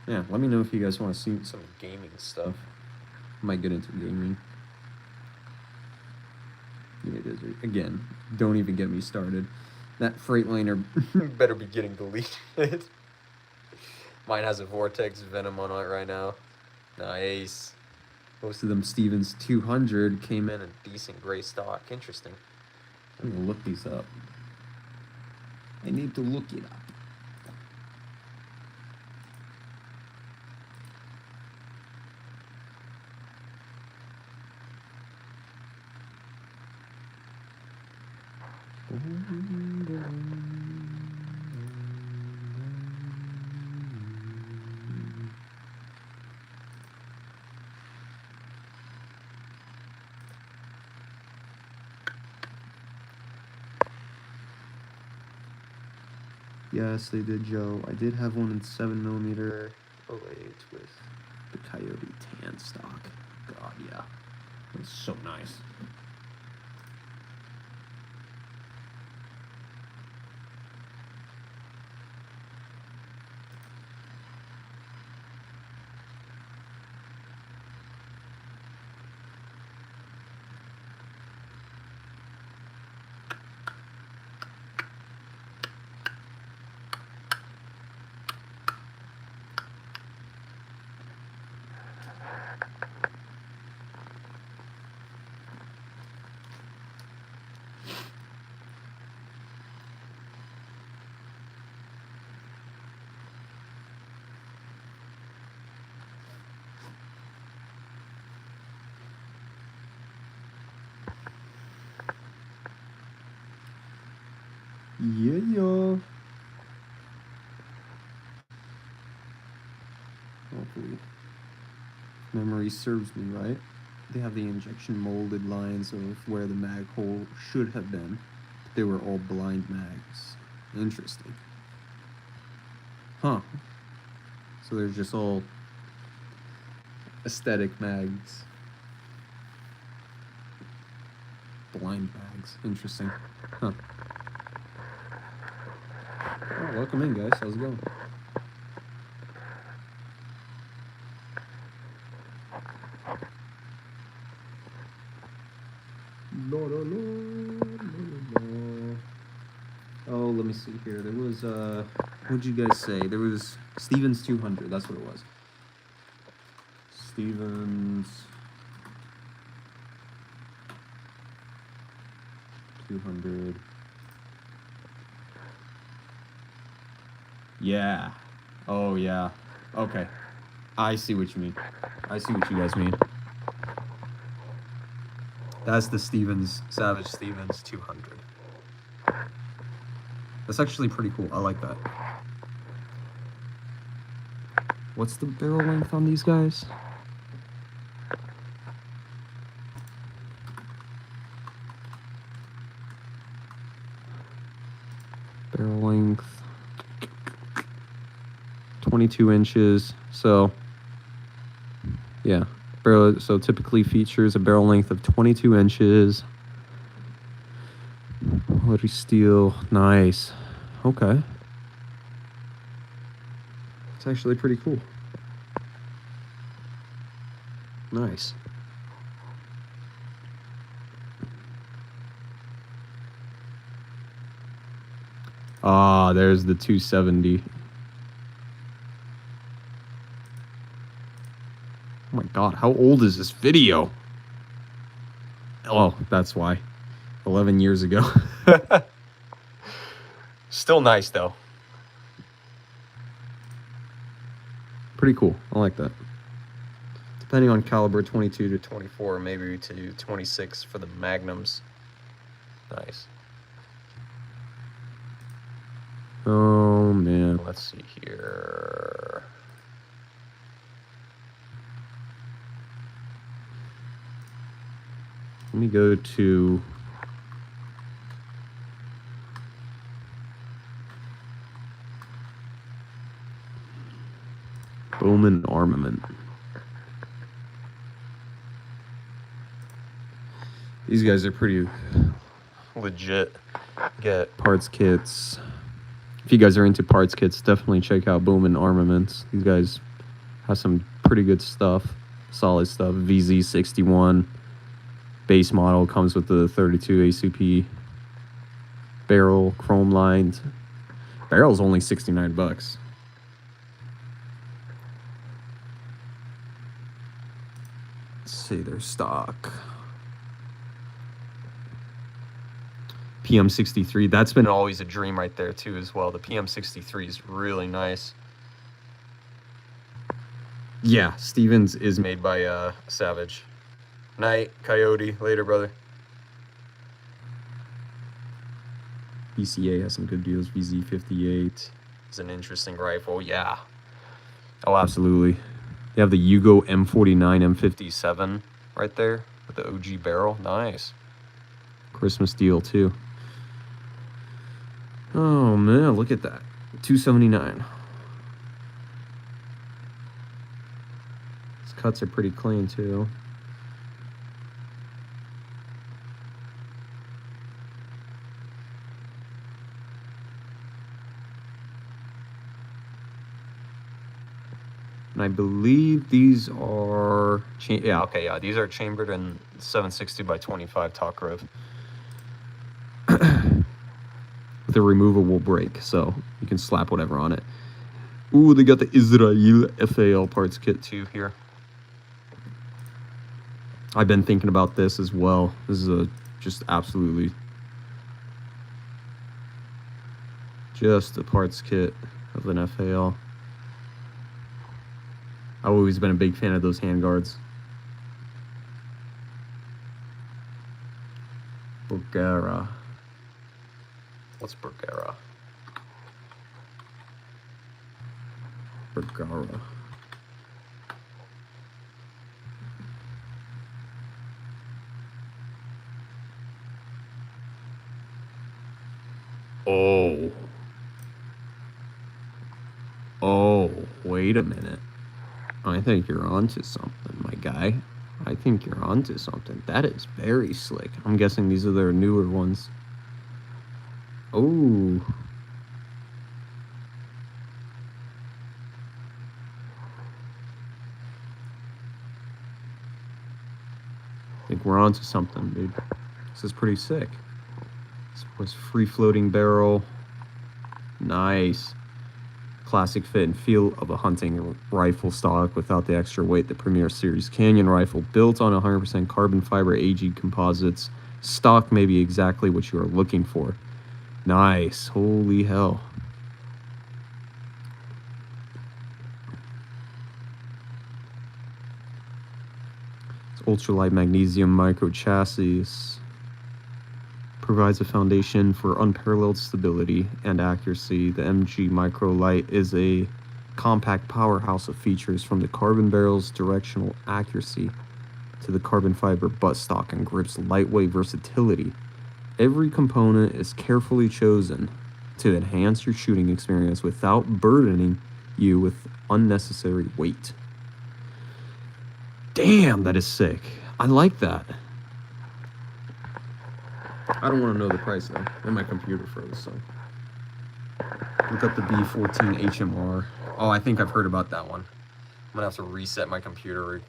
Yeah, let me know if you guys want to see some gaming stuff. I might get into gaming. Desert. Again, don't even get me started. That Freightliner better be getting deleted. Mine has a Vortex Venom on it right now. Nice. Most of them Stevens 200 came in decent gray stock. Interesting. I'm gonna look these up. I need to look it up. Yes, they did, Joe. I did have one in 7mm 08 with the Coyote tan stock. God, yeah. It's so nice. Yeah. Hopefully, memory serves me right. They have the injection molded lines of where the mag hole should have been. They were all blind mags. Interesting. Huh. So they're just all aesthetic mags. Blind mags. Interesting. Huh. Oh, welcome in, guys. How's it going? Oh, let me see here. There was, what'd you guys say? There was Stevens 200. That's what it was. Stevens 200. Yeah. Oh, yeah. Okay. I see what you mean. I see what you guys mean. That's the Savage Stevens 200. That's actually pretty cool. I like that. What's the barrel length on these guys? Barrel length 22 inches. So yeah, barrel. So typically features a barrel length of 22 inches. Quality steel. Nice. Okay. It's actually pretty cool. Nice. Ah, there's the 270. Oh my god, how old is this video? Oh, that's why. 11 years ago. Still nice, though. Pretty cool. I like that. Depending on caliber, 22 to 24, maybe to 26 for the magnums. Nice. Oh, man. Let's see here. Let me go to Bowman Armament. These guys are pretty legit. Get parts kits. If you guys are into parts kits, definitely check out Bowman Armaments. These guys have some pretty good stuff, solid stuff. VZ61. Base model comes with the 32 ACP barrel, chrome lined. Barrel's only $69. Let's see their stock. PM63, that's been always a dream right there too as well. The PM63 is really nice. Yeah, Stevens is made by Savage. Night, Coyote. Later, brother. BCA has some good deals. VZ58 is an interesting rifle. Yeah. Oh, absolutely. They have the Yugo M49 M57 right there with the OG barrel. Nice. Christmas deal too. Oh man, look at that. 279. These cuts are pretty clean too. And I believe these are, yeah, okay, yeah, these are chambered in 760 by 25 top rev. With a removable brake, so you can slap whatever on it. Ooh, they got the Israel FAL parts kit too here. I've been thinking about this as well. This is a just absolutely just a parts kit of an FAL. I've always been a big fan of those handguards. Bergara. What's Bergara? Bergara. Oh. Oh, wait a minute. I think you're onto something, my guy. I think you're onto something. That is very slick. I'm guessing these are their newer ones. Oh. I think we're onto something, dude. This is pretty sick. This was free-floating barrel. Nice. Classic fit and feel of a hunting rifle stock without the extra weight. The Premier Series Canyon rifle, built on 100% carbon fiber AG composites. Stock may be exactly what you are looking for. Nice. Holy hell. It's ultralight magnesium micro chassis. Provides a foundation for unparalleled stability and accuracy. The MG Micro Light is a compact powerhouse of features, from the carbon barrel's directional accuracy to the carbon fiber buttstock and grip's lightweight versatility. Every component is carefully chosen to enhance your shooting experience without burdening you with unnecessary weight. Damn, that is sick. I like that. I don't want to know the price though. And my computer froze, so. Look up the B14 HMR. Oh, I think I've heard about that one. I'm gonna have to reset my computer.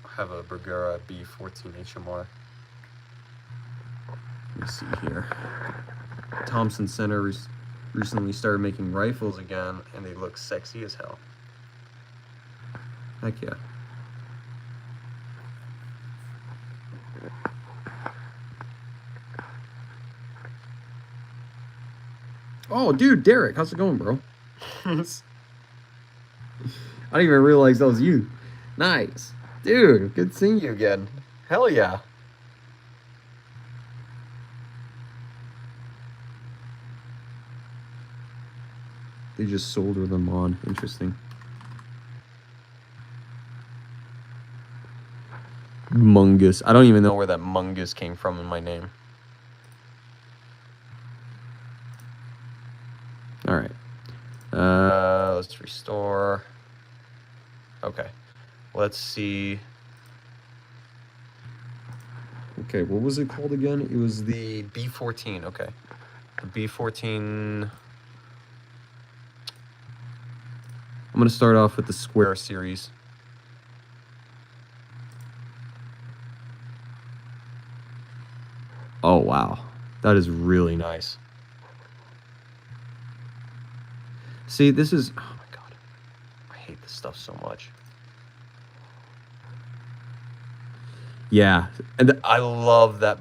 I have a Bergara B14 HMR. Let me see here. Thompson Center recently started making rifles again, and they look sexy as hell. Heck yeah. Oh, dude, Derek, how's it going, bro? I didn't even realize that was you. Nice. Dude, good seeing you again. Hell yeah. They just solder them on. Interesting. Mungus. I don't even know where that Mungus came from in my name. All right. Let's restore. Okay. Let's see. Okay, what was it called again? It was the B14. Okay. The B14. I'm going to start off with the Square series. Oh, wow. That is really nice. See, this is... Oh, my God. I hate this stuff so much. Yeah. And I love that...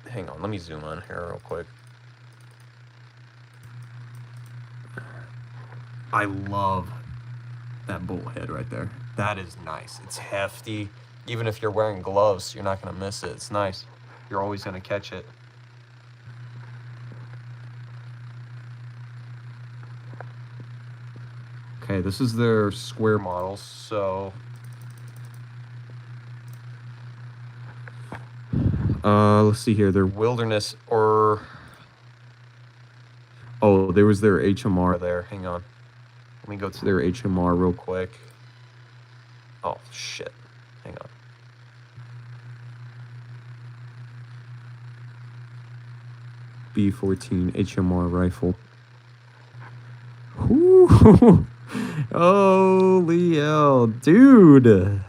Hang on, let me zoom on here real quick. I love that bull head right there. That is nice. It's hefty. Even if you're wearing gloves, you're not going to miss it. It's nice. You're always going to catch it. Okay, this is their square model, so... let's see here. Their wilderness or... Oh, there was their HMR there. Hang on. Let me go to their HMR real quick. Oh, shit. Hang on. B14 HMR rifle. Whoo! Holy hell, dude!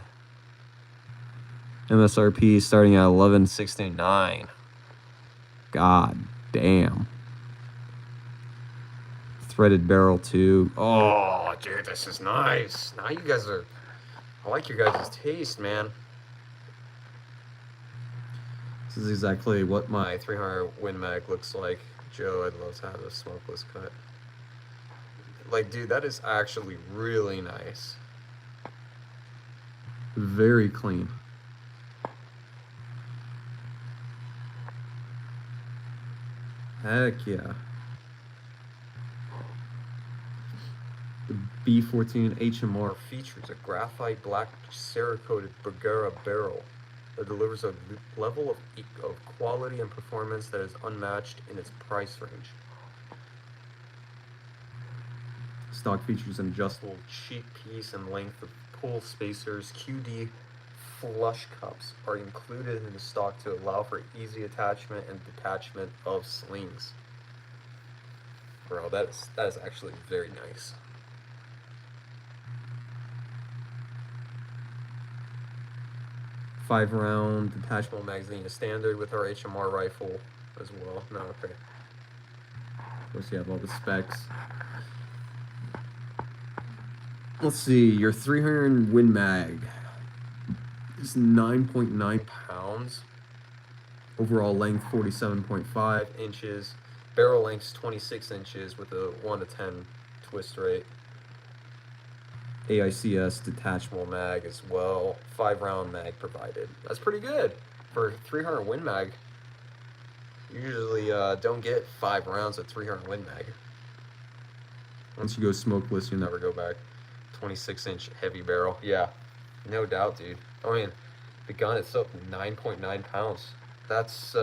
MSRP starting at $11.69. God damn. Threaded barrel too. Oh, dude, this is nice. Now you guys are... I like your guys' taste, man. This is exactly what my 300 Win Mag looks like. Joe, I'd love to have a smokeless cut. Like, dude, that is actually really nice. Very clean. Heck yeah. The B14 HMR features a graphite black Cerakoted Bergara barrel that delivers a level of quality and performance that is unmatched in its price range. Stock features an adjustable cheek piece and length of pull spacers. QD flush cups are included in the stock to allow for easy attachment and detachment of slings. Bro, that is actually very nice. Five-round detachable magazine is standard with our HMR rifle as well. No, okay. Of course, you have all the specs. Let's see, your 300 Win Mag is 9.9 pounds. Overall length 47.5 inches. Barrel length 26 inches with a 1 to 10 twist rate. AICS detachable mag as well. 5-round mag provided. That's pretty good for 300 Win Mag. You usually don't get 5 rounds at 300 Win Mag. Once you go smokeless, you'll never go back. 26-inch heavy barrel. Yeah, no doubt, dude. I mean, the gun itself, 9.9 pounds. That's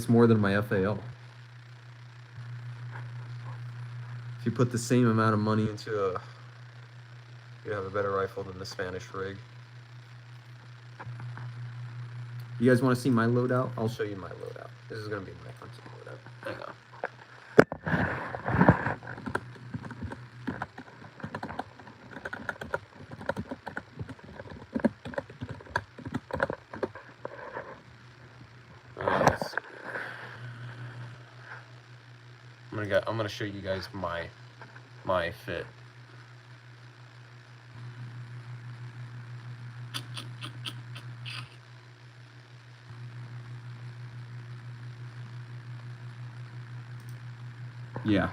more than my FAL. If you put the same amount of money into you have a better rifle than the Spanish rig. You guys want to see my loadout? I'll show you my loadout. This is going to be my hunting loadout. Hang on. I'm gonna show you guys my fit. Yeah.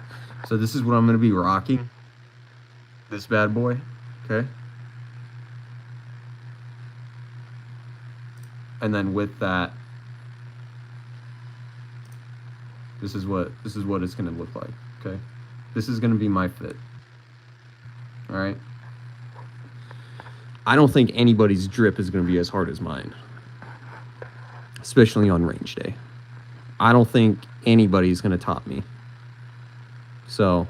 So this is what I'm gonna be rocking. This bad boy. Okay. And then with that, this is what it's gonna look like. Okay, this is gonna be my fit. All right. I don't think anybody's drip is gonna be as hard as mine, especially on range day. I don't think anybody's gonna top me. So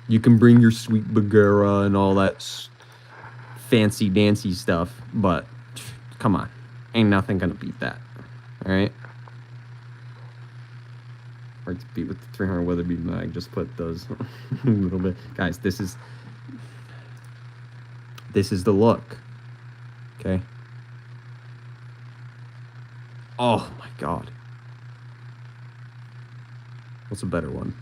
you can bring your sweet Bagheera and all that fancy dancy stuff, but come on, ain't nothing gonna beat that. All right. Or to beat with the 300 Weatherby mag, just put those a little bit. Guys, this is the look. Okay. Oh my god. What's a better one?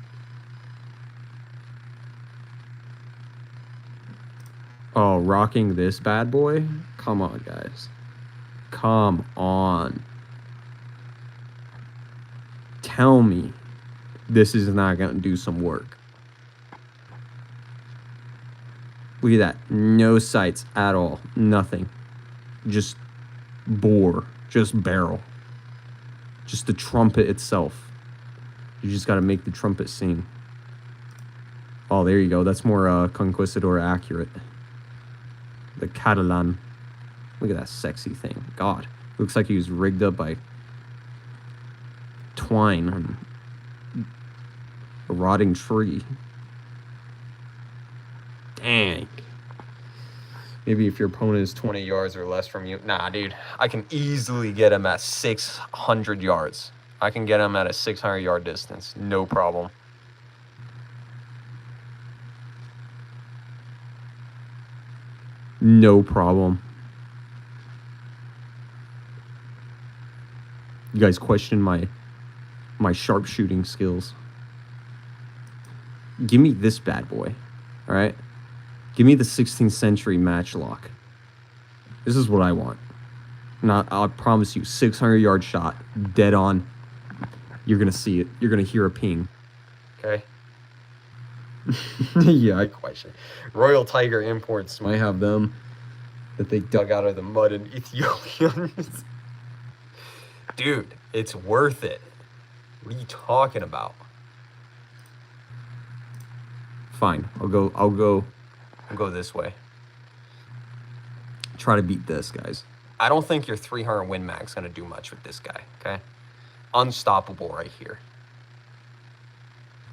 Oh, rocking this bad boy? Come on, guys. Come on. Tell me this is not going to do some work. Look at that. No sights at all. Nothing. Just bore. Just barrel. Just the trumpet itself. You just got to make the trumpet sing. Oh, there you go. That's more Conquistador accurate. The Catalan. Look at that sexy thing. God. Looks like he was rigged up by twine on a rotting tree. Dang. Maybe if your opponent is 20 yards or less from you. Nah, dude. I can easily get him at 600 yards. I can get him at a 600-yard distance. No problem. No problem. You guys question my sharpshooting skills. Give me this bad boy. All right? Give me the 16th century matchlock. This is what I want. Not, I promise you, 600-yard shot, dead on. You're gonna see it. You're gonna hear a ping. Okay. Yeah, I question. Royal Tiger Imports might have them that they dug out of the mud in Ethiopia. Dude, it's worth it. What are you talking about? Fine, I'll go this way. Try to beat this, guys. I don't think your 300 Win Mag's gonna do much with this guy, okay? Unstoppable right here.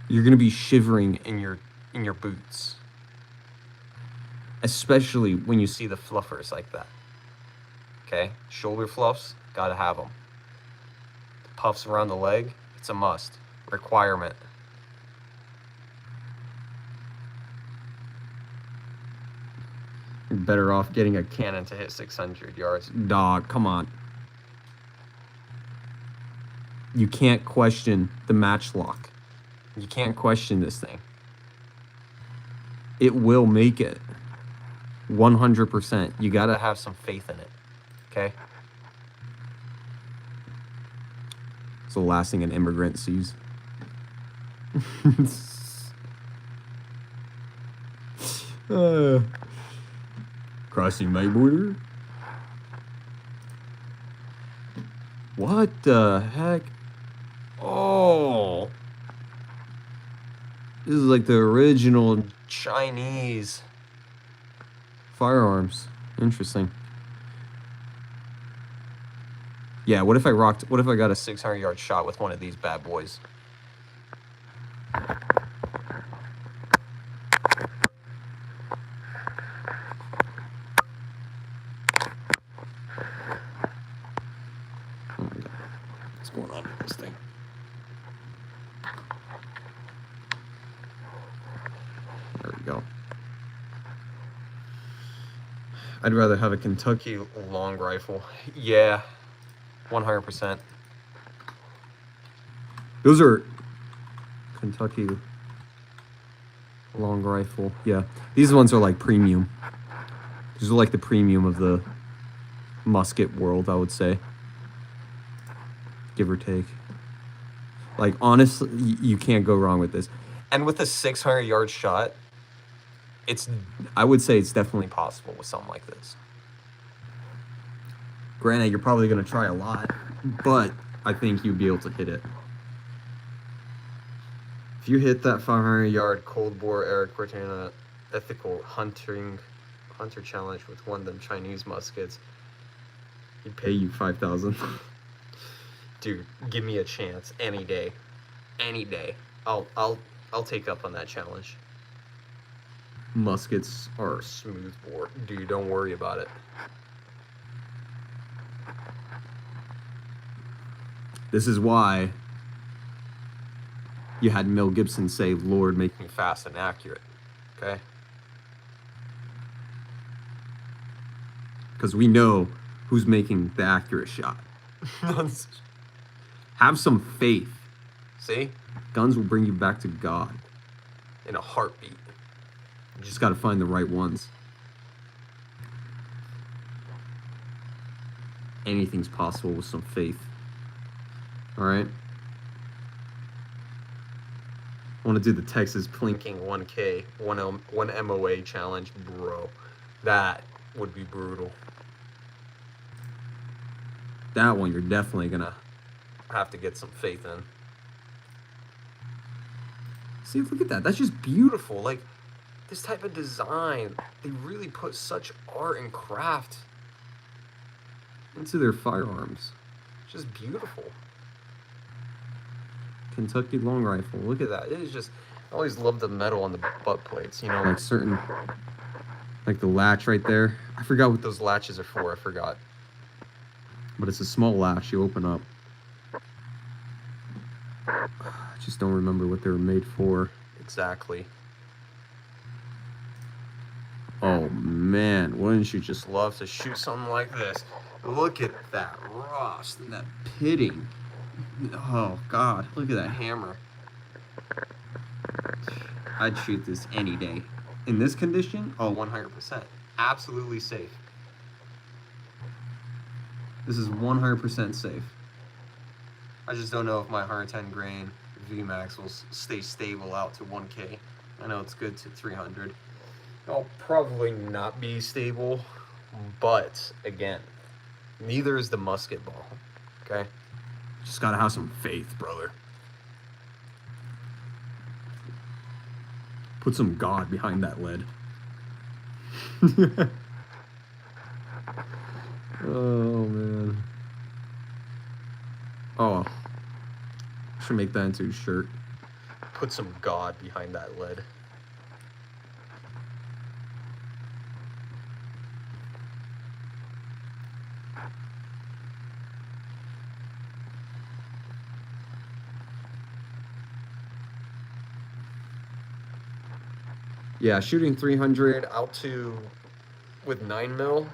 You're gonna be shivering in your boots. Especially when you see the fluffers like that. Okay? Shoulder fluffs, gotta have them. The puffs around the leg, it's a must. Requirement. You're better off getting a cannon to hit 600 yards. Dog, come on. You can't question the matchlock. You can't question this thing. It will make it. 100%. You gotta have some faith in it. Okay? It's the last thing an immigrant sees. Crossing my border? What the heck? Oh. This is like the original Chinese firearms. Interesting. Yeah, what if I got a 600-yard shot with one of these bad boys? Oh my God. What's going on with this thing? There we go. I'd rather have a Kentucky long rifle. Yeah, 100%. Those are Kentucky long rifle. Yeah, these ones are like premium. These are like the premium of the musket world, I would say. Give or take. Like, honestly, you can't go wrong with this. And with a 600-yard shot, I would say it's definitely possible with something like this. Granted, you're probably going to try a lot, but I think you'd be able to hit it. If you hit that 500-yard cold bore Eric Cortina ethical hunter challenge with one of them Chinese muskets, he'd pay you $5,000. Dude, give me a chance any day. Any day. I'll take up on that challenge. Muskets are smooth bore. Dude, don't worry about it. This is why you had Mel Gibson say, "Lord, make me fast and accurate." Okay? Because we know who's making the accurate shot. Have some faith. See? Guns will bring you back to God. In a heartbeat. You just got to find the right ones. Anything's possible with some faith. All right? I want to do the Texas Plinking 1K, one MOA challenge, bro. That would be brutal. That one you're definitely going to have to get some faith in. See, look at that. That's just beautiful. Like, this type of design, they really put such art and craft into their firearms. Just beautiful. Kentucky long rifle. Look at that. It is just, I always love the metal on the butt plates, you know. Like certain, like the latch right there. I forgot what those latches are for. I forgot. But it's a small latch you open up. I just don't remember what they were made for. Exactly. Oh man, wouldn't you just love to shoot something like this? Look at that rust and that pitting. Oh God, look at that hammer. I'd shoot this any day. In this condition? Oh, 100%. Absolutely safe. This is 100% safe. I just don't know if my 110 grain VMAX will stay stable out to 1K. I know it's good to 300. It'll probably not be stable, but again, neither is the musket ball, okay? Just gotta have some faith, brother. Put some God behind that lead. Oh, man. Oh. Should make that into a shirt. Put some God behind that lead. Yeah, shooting 300 out to with 9 mil.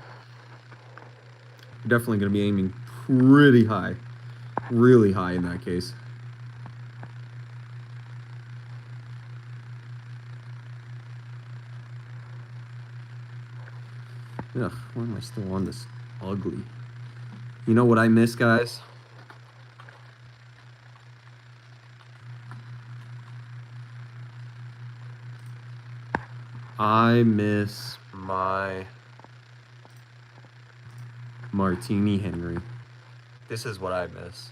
Definitely going to be aiming pretty high. Really high in that case. Ugh, why am I still on this ugly? You know what I miss, guys? I miss my Martini Henry. This is what I miss.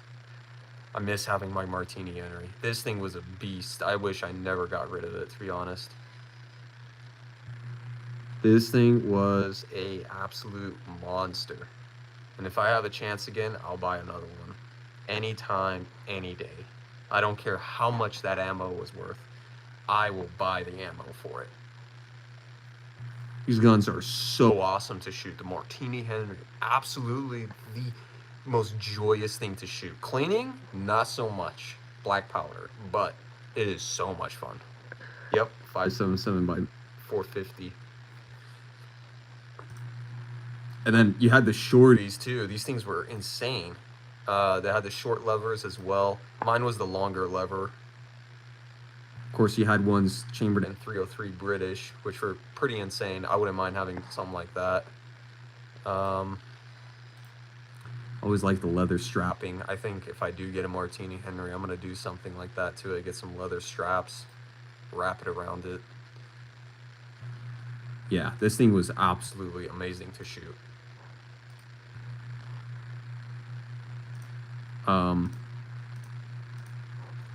I miss having my Martini Henry. This thing was a beast. I wish I never got rid of it, to be honest. This thing was a absolute monster. And if I have a chance again, I'll buy another one. Anytime, any day. I don't care how much that ammo was worth. I will buy the ammo for it. These guns are so awesome to shoot. The Martini Henry, absolutely the most joyous thing to shoot. Cleaning, not so much. Black powder, but it is so much fun. Yep, 5.77 by 450. And then you had the shorties too. These things were insane. They had the short levers as well. Mine was the longer lever. Of course, you had ones chambered in 303 British, which were pretty insane. I wouldn't mind having something like that. Always like the leather strapping. I think if I do get a Martini Henry, I'm going to do something like that to it. Get some leather straps, wrap it around it. Yeah, this thing was absolutely amazing to shoot.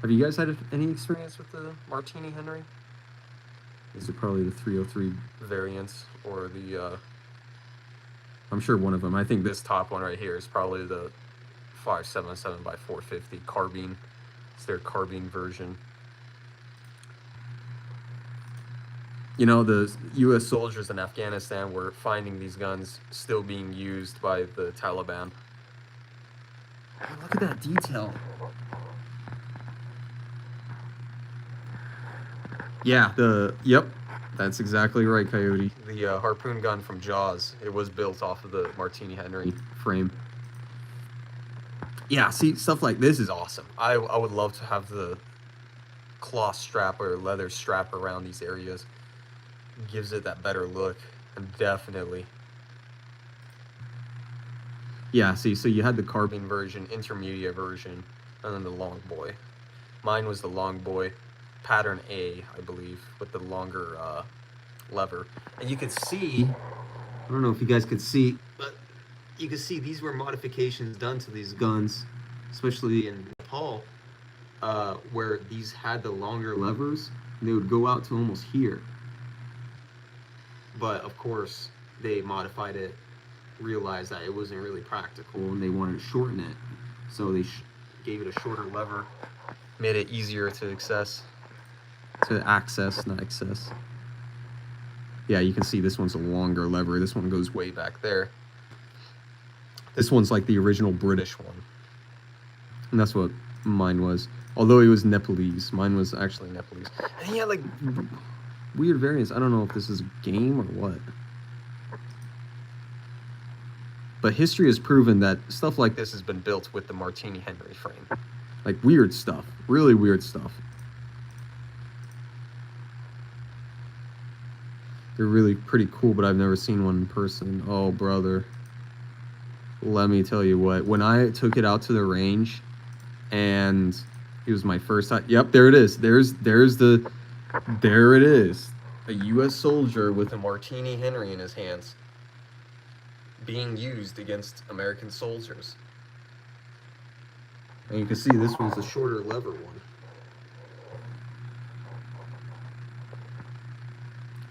Have you guys had any experience with the Martini Henry? These are probably the 303 variants, or the I'm sure one of them. I think this top one right here is probably the 5.77 by 450 carbine. It's their carbine version. You know, the U.S. soldiers in Afghanistan were finding these guns still being used by the Taliban. Oh, look at that detail. Yeah, yep, that's exactly right, Coyote. The harpoon gun from Jaws, it was built off of the Martini Henry frame. Yeah, see, stuff like this is awesome. I would love to have the cloth strap or leather strap around these areas. Gives it that better look, and definitely. Yeah, see, so you had the carbine version, intermediate version, and then the long boy. Mine was the long boy, pattern A, I believe, with the longer lever. And you could see, I don't know if you guys could see, but you could see these were modifications done to these guns, especially in Nepal, where these had the longer levers, and they would go out to almost here. But of course, they modified it, realized that it wasn't really practical, and they wanted to shorten it. So they gave it a shorter lever, made it easier to access. Not access. Yeah, you can see this one's a longer lever. This one goes way back there. This one's like the original British one. And that's what mine was. Although it was Nepalese. Mine was actually Nepalese. And he had like weird variants. I don't know if this is a game or what. But history has proven that stuff like this has been built with the Martini Henry frame. Like weird stuff. Really weird stuff. They're really pretty cool, but I've never seen one in person. Oh, brother. Let me tell you what. When I took it out to the range, and it was my first time. Yep, there it is. There it is. A U.S. soldier with a Martini Henry in his hands, being used against American soldiers. And you can see this one's the shorter lever one.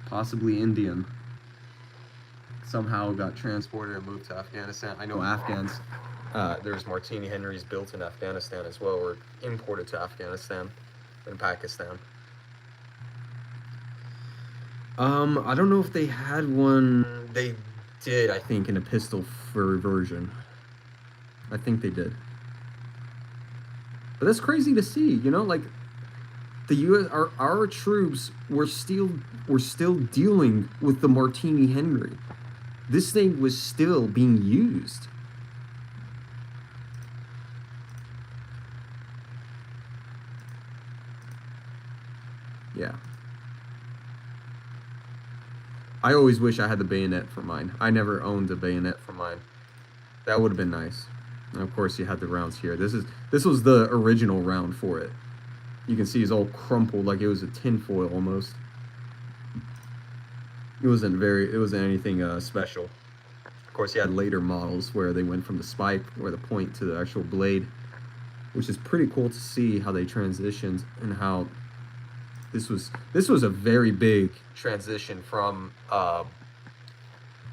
Possibly Indian. Somehow got transported and moved to Afghanistan. I know Afghans. There's Martini Henrys built in Afghanistan as well, or imported to Afghanistan and Pakistan. I don't know if they had one. They did, I think, in a pistol version. I think they did. But that's crazy to see, you know, like the U.S. our troops were still dealing with the Martini Henry. This thing was still being used. Yeah. I always wish I had the bayonet for mine. I never owned a bayonet for mine. That would have been nice. And of course, you had the rounds here. This was the original round for it. You can see it's all crumpled like it was a tinfoil almost. It wasn't anything special. Of course, you had later models where they went from the spike or the point to the actual blade, which is pretty cool to see how they transitioned and how this was a very big transition from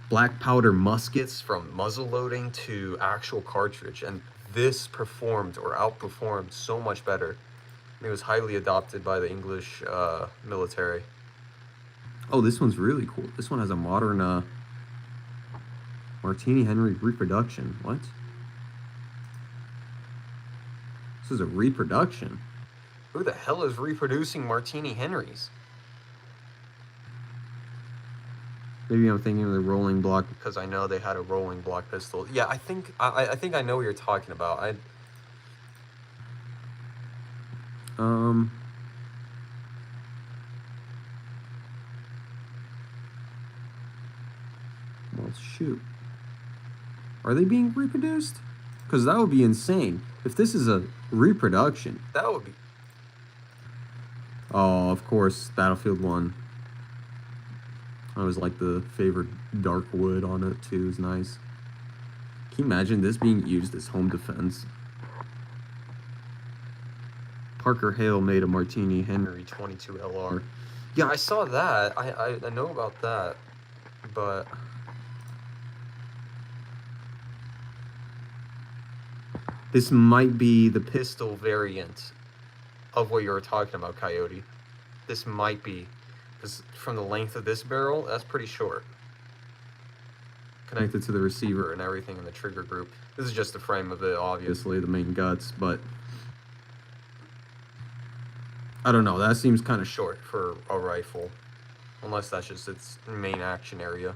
black powder muskets, from muzzle loading to actual cartridge, and this performed or outperformed so much better. It was highly adopted by the English military. Oh, this one's really cool. This one has a modern Martini Henry reproduction. What? This is a reproduction. Who the hell is reproducing Martini Henrys? Maybe I'm thinking of the rolling block because I know they had a rolling block pistol. Yeah, I think I know what you're talking about. Well, shoot. Are they being reproduced? Because that would be insane. If this is a reproduction, that would be... Oh, of course, Battlefield 1. I always like the favorite dark wood on it, too. It's nice. Can you imagine this being used as home defense? Parker Hale made a Martini Henry 22 LR. Yeah, I saw that. I know about that. But... this might be the pistol variant of what you were talking about, Coyote. This might be. Because from the length of this barrel, that's pretty short. Connected to the receiver and everything in the trigger group. This is just the frame of it, obviously, the main guts, but... I don't know, that seems kind of short for a rifle. Unless that's just its main action area.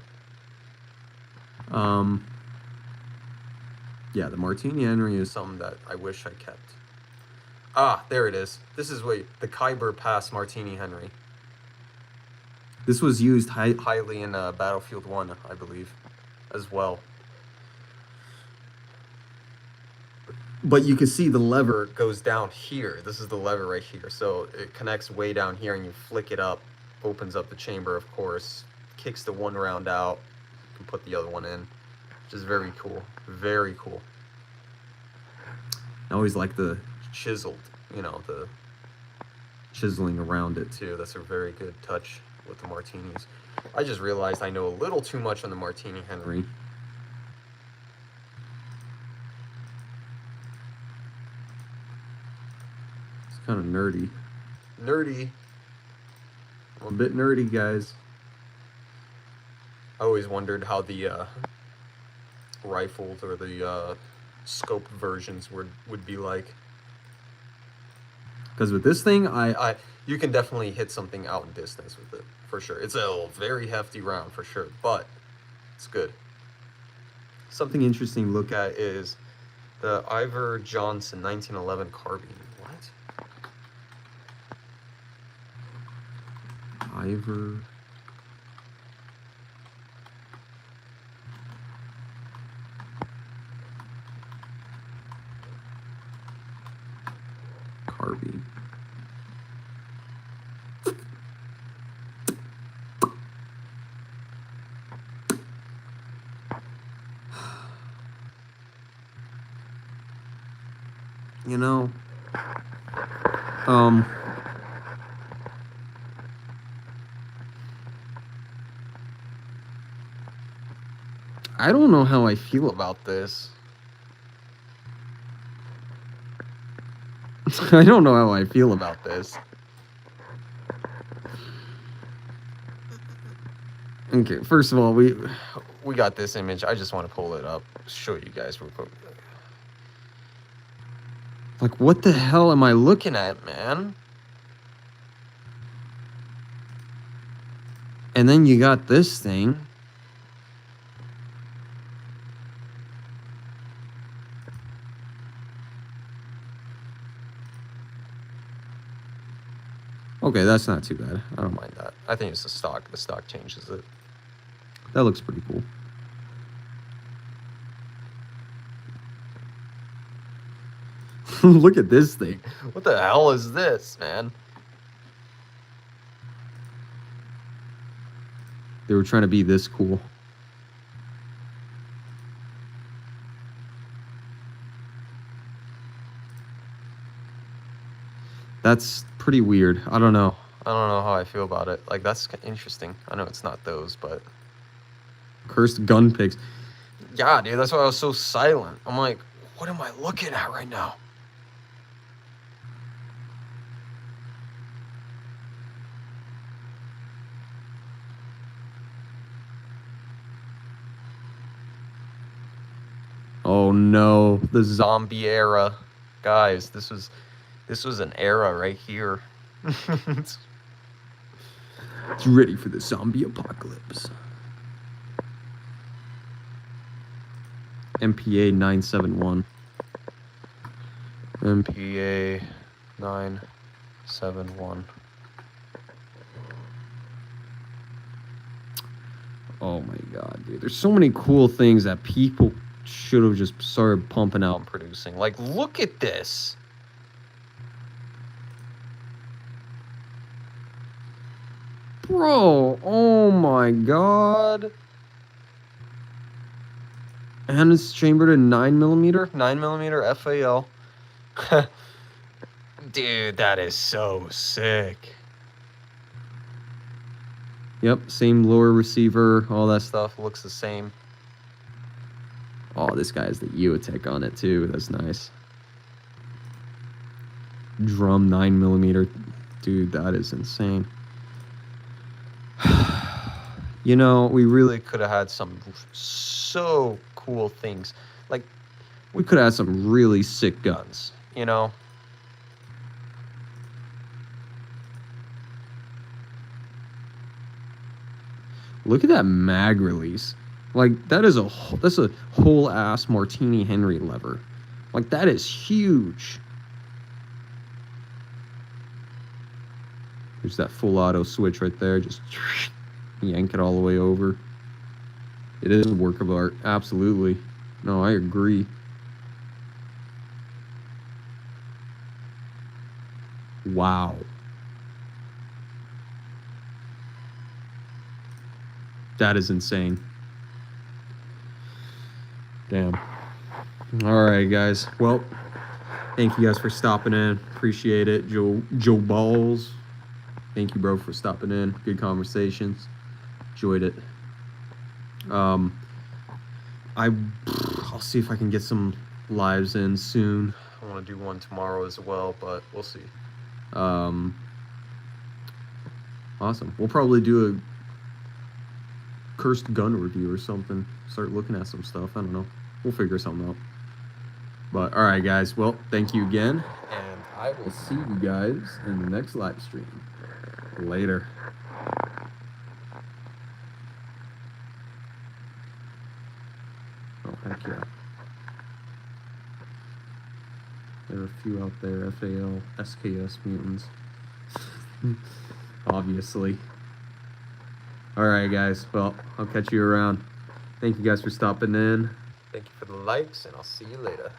Yeah, the Martini Henry is Something that I wish I kept. Ah, there it is. This is the Khyber Pass Martini Henry. This was used highly in Battlefield 1, I believe, as well. But you can see the lever goes down here. This is the lever right here. So it connects way down here, and you flick it up, opens up the chamber, of course, kicks the one round out, you can put the other one in, which is very cool. Very cool. I always like the Chiseled, the chiseling around it. too. That's a very good touch with the martinis. I just realized I know a little too much on the Martini Henry. It's kind of nerdy. Nerdy. A bit nerdy, guys. I always wondered how the rifled or the scoped versions would be like. Because with this thing, you can definitely hit something out in distance with it, for sure. It's a very hefty round, for sure, but it's good. Something interesting to look at is the Ivor Johnson 1911 carbine. What? Ivor. Carbine. You know, I don't know how I feel about this. I don't know how I feel about this. Okay, first of all, we got this image. I just want to pull it up, show you guys real quick. Like, what the hell am I looking at, man? And then you got this thing. Okay, that's not too bad. I don't mind that. I think it's the stock. The stock changes it. That looks pretty cool. Look at this thing. What the hell is this, man? They were trying to be this cool. That's pretty weird. I don't know. I don't know how I feel about it. Like, that's interesting. I know it's not those, but... Cursed gun pics. Yeah, dude, that's why I was so silent. I'm like, what am I looking at right now? Oh no, the zombie era. Guys, this was an era right here. It's ready for the zombie apocalypse. MPA 971. MPA 971. Oh my god, dude. There's so many cool things that people should have just started pumping out and producing. Like, look at this. Bro, oh my god. And it's chambered in 9mm? 9mm FAL. Dude, that is so sick. Yep, same lower receiver, all that Stuff looks the same. Oh, this guy has the EOTech on it too. That's nice. Drum 9mm. Dude, that is insane. You know, we really could have had some so cool things. Like, we could have had some really sick guns, you know? Look at that mag release. Like, that's a whole ass Martini Henry lever. Like, that is huge. There's that full auto switch right there. Just yank it all the way over. It is a work of art. Absolutely. No, I agree. Wow. That is insane. Damn. All right, guys. Well, thank you guys for stopping in. Appreciate it. Joe Balls. Thank you, bro, for stopping in. Good conversations. Enjoyed it. I'll see if I can get some lives in soon. I want to do one tomorrow as well, but we'll see. Awesome. We'll probably do a cursed gun review or something. Start looking at some stuff. I don't know. We'll figure something out. But all right, guys. Well, thank you again, and I will see you guys in the next live stream. Later. Oh, heck yeah. There are a few out there. FAL, SKS mutants. Obviously. Alright, guys. Well, I'll catch you around. Thank you guys for stopping in. Thank you for the likes, and I'll see you later.